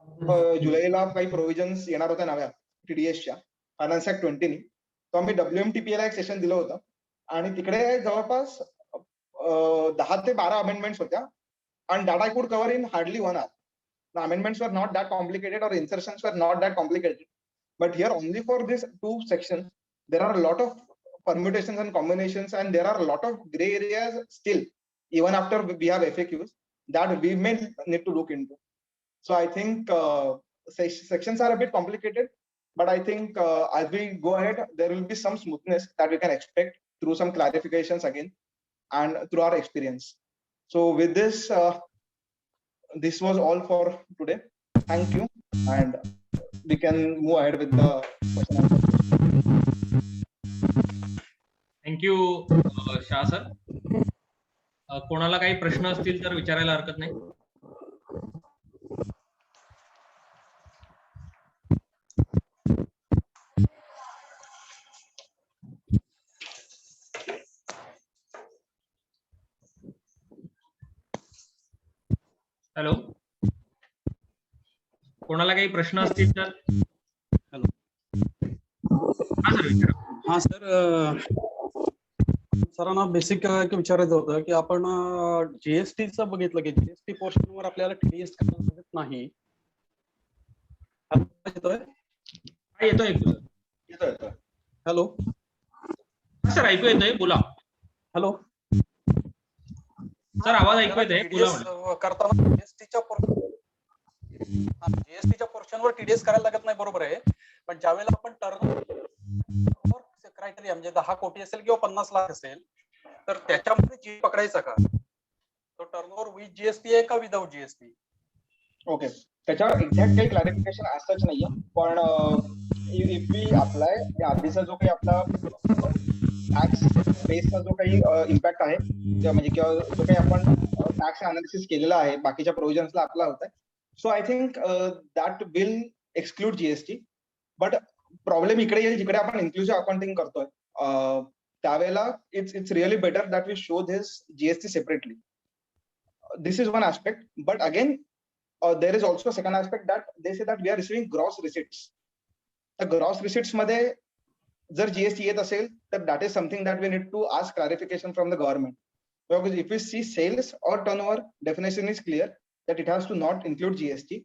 जुलैला काही प्रोव्हिजन्स येणार होत्या नव्या TDSच्या फायनान्स ऍक्ट 20 नी, तो आम्ही WMTPA ला एक सेशन दिलं होतं, आणि तिकडे जवळपास 10 ते 12 अमेंडमेंट्स होत्या, and that I could cover in hardly 1 hour. The amendments were not that complicated or insertions were not that complicated, but here only for these two sections there are a lot of permutations and combinations, and there are a lot of gray areas still even after we have FAQs that we may need to look into. So I think sections are a bit complicated, but I think as we go ahead there will be some smoothness that we can expect through some clarifications again and through our experience. So with this this was all for today. Thank you, and we can move ahead with the question and answer. Thank you Shah sir. कोणाला काही प्रश्न असतील तर विचारायला हरकत नाही. Hello, कोणाला काही प्रश्न असतील तर हा सर विचारा. हा सर, सरांना बेसिक विचारायचं होतं की आपण जीएसटीचं बघितलं की जीएसटी पोर्शनवर आपल्याला टीडीएस करायला लागत नाही. येतोय? हा, येतोय ऐकू सर. येतोय, येतोय. हॅलो सर ऐकू येतोय, बोला हॅलो सर, आवाज ऐकू येतोय, बोला म्हणा. करताना जीएसटीच्या पोर्शनवर टीडीएस करायला लागत नाही, बरोबर आहे. पण ज्यावेळेला आपण टर्न क्रायटेरिया म्हणजे 10 कोटी असेल किंवा 50 लाख असेल तर त्याच्यामध्ये जी पकडायचा का तो टर्नओव्हर विथ जीएसटी आहे का विदाउट जीएसटी? ओके, त्याच्यावर एक्झॅक्ट काही क्लॅरिफिकेशन असंच नाहीये, पण इफ वी अप्लाय आधीचा जो काही आपला टॅक्स बेसचा जो काही इम्पॅक्ट आहे म्हणजे किंवा जो काही आपण टॅक्स अनालिसिस केलेला आहे बाकीच्या प्रोव्हिजन्सला अप्लाय होत आहे, so I think that will exclude GST. But problem इकडे येईल जिकडे आपण इन्क्लुझिव्ह अकाउंटिंग करतोय, त्यावेळेला it's really better that we show this GST separately. This is one aspect. But again there is also a second aspect that they say that we are receiving gross receipts. The gross receipts मध्ये जर GST येत असेल तर that is something that we need to ask clarification from the government. Because if we see sales or turnover, definition is clear that it has to not include GST.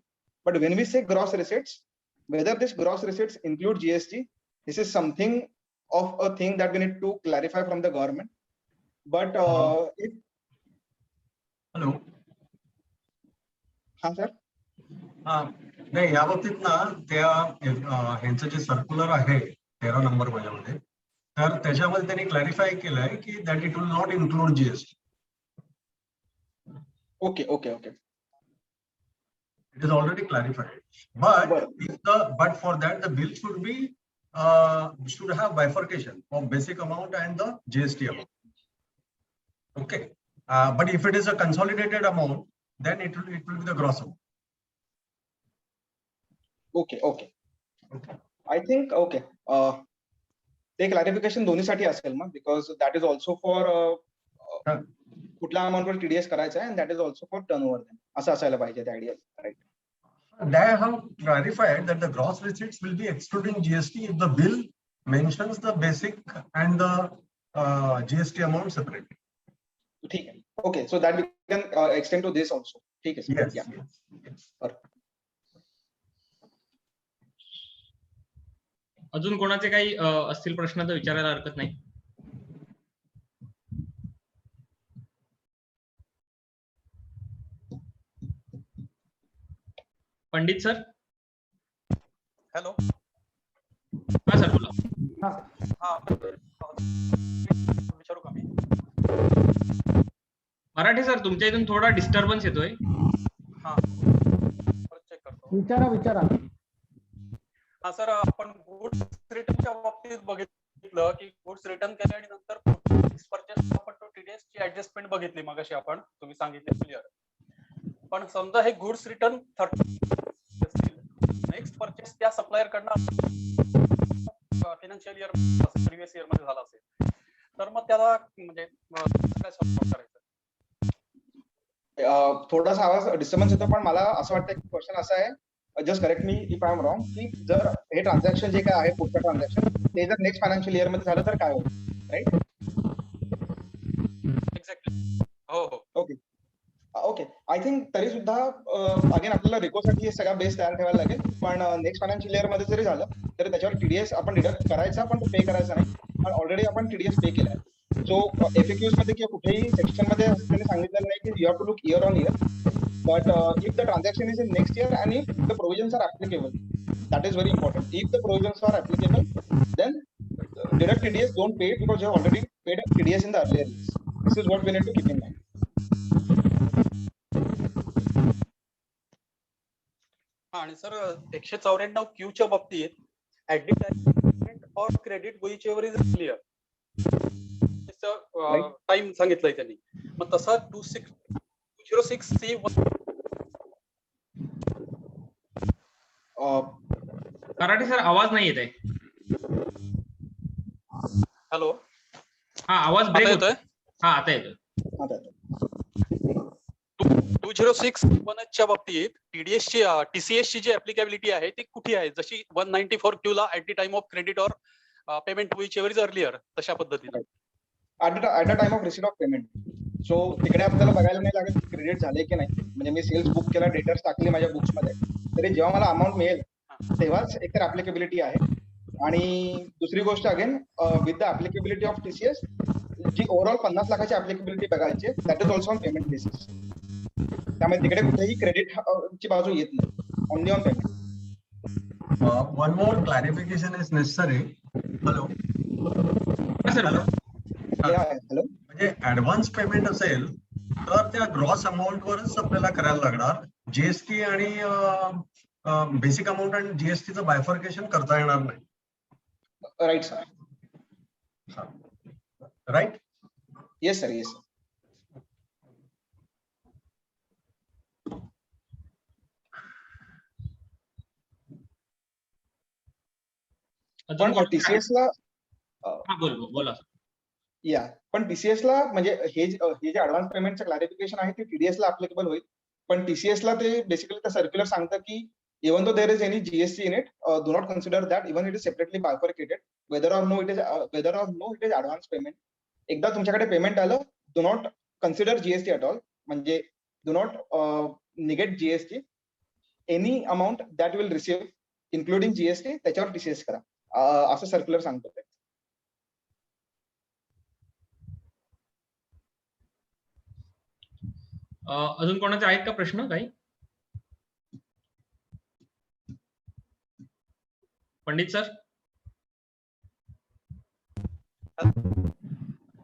But when we say gross receipts, whether this gross receipts include GST, this is something of a thing that we need to clarify from the government. But if hello, हा sir, नाही या बाबतीत ना त्या ह्यांचं जे circular आहे 13 number माझ्यामध्ये, तर त्याच्यामध्ये त्यांनी क्लॅरिफाय केलंय की that it will not include GST. Okay okay okay, it is already clarified. But for that the bill should have bifurcation of basic amount and the GST amount. Okay, but if it is a consolidated amount then it will be the gross amount. Okay. I think okay. ते clarification दोन्हीसाठी असेल मग, because that is also for कुठल्या अमाऊंटवर TDS करायचा आहे, and that is also for turnover. असं असायला पाहिजे ते idea, right? They have clarified that the gross receipts will be excluding GST if the bill mentions the basic and the GST amount separately. ठीक आहे. Okay, so that we can extend to this also. ठीक आहे. Yes. Yeah. Yes. अजून कोणाचे काही असतील प्रश्न तर विचारायला हरकत नाही. पंडित सर. हॅलो, हा सर, बोला. विचारू का मी? मराठी सर, तुमच्या इथून थोडा डिस्टर्बन्स येतोय. चेक करतो. विचारा. हा सर, आपण गुड्स रिटर्नच्या बाबतीत बघितलं की गुड्स रिटर्न केले आणि नंतर परचेस आपण तो टीडीएस ची ऍडजस्टमेंट बघितली मगाशी आपण, तुम्ही सांगितले क्लिअर. पण समजा हे गुड्स रिटर्न 30 नेक्स्ट परचेस त्या सप्लायर कडनं फायनान्शियल इयर प्रिव्हियस इयर मध्ये झाला असेल, तर मग त्याला म्हणजे काय सपोर्ट करायचं? थोडासा आवाज डिस्टर्बन्स येतो, पण मला असं वाटतं की क्वेश्चन असा आहे, just correct me if I am wrong, की जर हे ट्रान्झॅक्शन जे काय आहे पुढचं ट्रान्झॅक्शन ते जर नेक्स्ट फायनान्शियल इयर मध्ये झालं तर काय होईल, राईट? एक्झॅक्टली. हो. ओके, आय थिंक तरी सुद्धा अगेन आपल्याला रेकोसाठी हे सगळा बेस तयार ठेवायला लागेल. पण नेक्स्ट फायनान्शियल इयर मध्ये जरी झालं तरी त्याच्यावर टीडीएस आपण डिडक्ट करायचा, पण तो पे करायचा नाही. पण ऑलरेडी आपण टीडीएस पे केलाय. सो एफएक्यूज मध्ये किंवा कुठेही सेक्शन मध्ये त्यांनी सांगितलेलं नाही की you have to look year on year. But if the transaction is in next year and if the provisions are applicable, that is very important. If the provisions are applicable, then direct TDS don't pay it because you have already paid TDS in the earlier years. This is what we need to keep in mind. आणि sir 194 Q च्या बाबतीत admit और credit व्हिचएव्हर is clear time सांगितलंय त्यांनी. मग तसं 206C Marathi sir, आवाज नाही येत आहे. हॅलो, हा, आवाज ब्रेक होतोय. हा, आता येतोय. 2061 च्या बाबतीत TDS ची TCS ची जी ऍप्लिकेबिलिटी आहे ती कुठे आहे, जशी 194Q ला at the time of credit or payment whichever is earlier, तशा पद्धतीने at the time of receipt of payment. So तिकडे आपल्याला बघायला नाही लागत क्रेडिट झाले की नाही. म्हणजे मी सेल्स बुक केला, डेटर्स टाकले माझ्या बुक्स मध्ये, तरी जेव्हा मला अमाऊंट मिळेल तेव्हाच एकतर ऍप्लिकेबिलिटी आहे. आणि दुसरी गोष्ट again with the applicability of TCS, जी ओव्हरऑल 50 लाखाची ऍप्लिकेबिलिटी बघायची, that is also on payment basis. त्यामुळे तिकडे कुठेही क्रेडिट ची बाजू येत नाही, only on payment. One more clarification is necessary. Hello. Sir hello. म्हणजे ऍडव्हान्स पेमेंट असेल तर त्या ग्रॉस अमाऊंट वरच आपल्याला करायला लागणार. जीएसटी आणि बेसिक अमाऊंट आणि जीएसटीचं बायफर्केशन करता येणार नाही. Right sir. Right. Yes sir. Yes. पण TCS ला बोला. या पण TCS ला म्हणजे हे जे ऍडव्हान्स पेमेंटचं क्लॅरिफिकेशन आहे ते TDS ला ऍप्लिकेबल होईल. पण TCS ला ते बेसिकली त्या सर्क्युलर सांगतं की even though there is any GST in it, do not consider that even it is separately bifurcated, whether or no it is advance payment. एकदा तुमच्याकडे पेमेंट आलं, do not consider GST at all. म्हणजे do not negate GST. Any amount that will receive including GST त्याच्यावर TCS करा, असं circular सांगतो ते. अजून कोणाचे आहेत का प्रश्न काही? पंडित सर.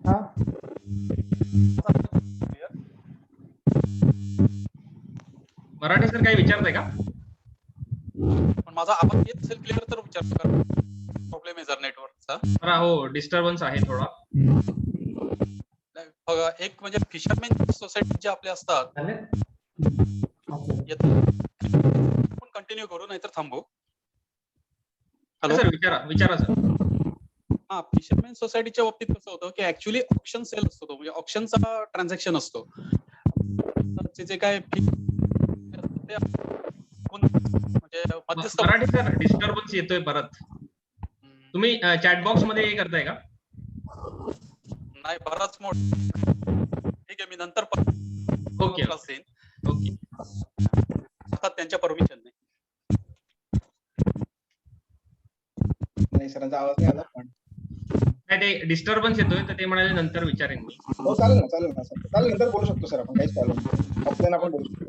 हा मराठी सर काही विचारताय का? पण माझा आवाज येत असेल क्लिअर तर विचारतो, कारण प्रॉब्लेम आहे जर नेटवर्कचा. हो, डिस्टर्बन्स आहे थोडा. एक म्हणजे फिशरमॅन सोसायटी जे आपले असतात, आपण कंटिन्यू करू नाहीतर थांबू. हॅलो सर, विचारा सर. हा, फिशरमॅन सोसायटीच्या बाबतीत कसं होतं की ऍक्च्युअली ऑप्शन सेल असतो, तो म्हणजे ऑप्शनचा ट्रान्झॅक्शन असतो. जे काय म्हणजे मराठी सर, डिस्टर्बन्स येतोय परत. तुम्ही चॅट बॉक्स मध्ये हे करताय का? नाही, बराच मोठा. ठीक आहे, मी नंतर ओके. आता त्यांच्या परमिशन नाही सरांचा आवाज नाही आला पण नाही, ते डिस्टर्बन्स येतोय तर ते म्हणाले नंतर विचारेन मी. हो चालेल ना सर. चालेल, नंतर बोलू शकतो सर आपण, काहीच प्रॉब्लेम नाही. ऑफलाईन आपण बोलू शकतो.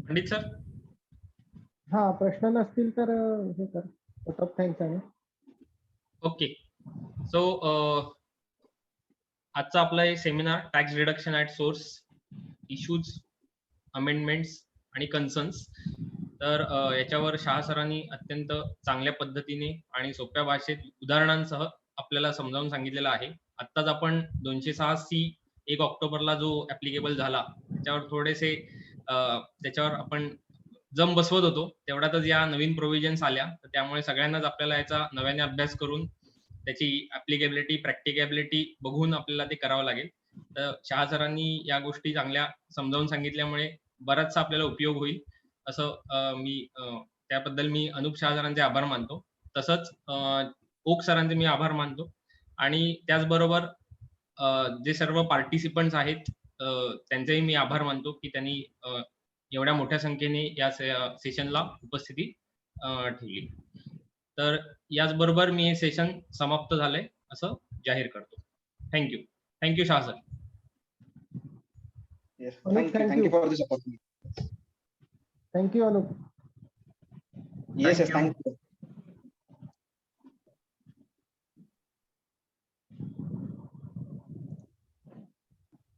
पंडित सर. हा, प्रश्न नसतील तर हे कर. थँक्स आहे. ओके. सो आजचा आपला हे seminar tax deduction at source, issues, amendments आणि कन्सर्न्स, तर याच्यावर शहा सरांनी अत्यंत चांगल्या पद्धतीने आणि सोप्या भाषेत उदाहरणांसह आपल्याला समजावून सांगितलेलं आहे. आत्ताच आपण 206C 1 ऑक्टोबरला जो ऍप्लिकेबल झाला त्याच्यावर थोडेसे त्याच्यावर आपण जम बसवत होतो, तेवढ्यातच या नवीन प्रोव्हिजन्स आल्या, तर त्यामुळे सगळ्यांनाच आपल्याला याचा नव्याने अभ्यास करून त्याची ऍप्लिकेबिलिटी, प्रॅक्टिकेबिलिटी बघून आपल्याला ते करावं लागेल. तर शहा सरांनी या गोष्टी चांगल्या समजावून सांगितल्यामुळे बराचसा आपल्याला उपयोग होईल असं त्याबद्दल मी अनुप शहा सरांचे आभार मानतो. तसंच ओक सरांचे मी आभार मानतो. आणि त्याचबरोबर जे सर्व पार्टिसिपंट्स आहेत त्यांचेही मी आभार मानतो की त्यांनी एवढ्या मोठ्या संख्येने या सेशनला उपस्थिती ठेवली. तर याचबरोबर मी हे सेशन समाप्त झालंय असं जाहीर करतो. Thank you Shah sir. Thank you for this opportunity. Thank you Anup. Yes, thank you.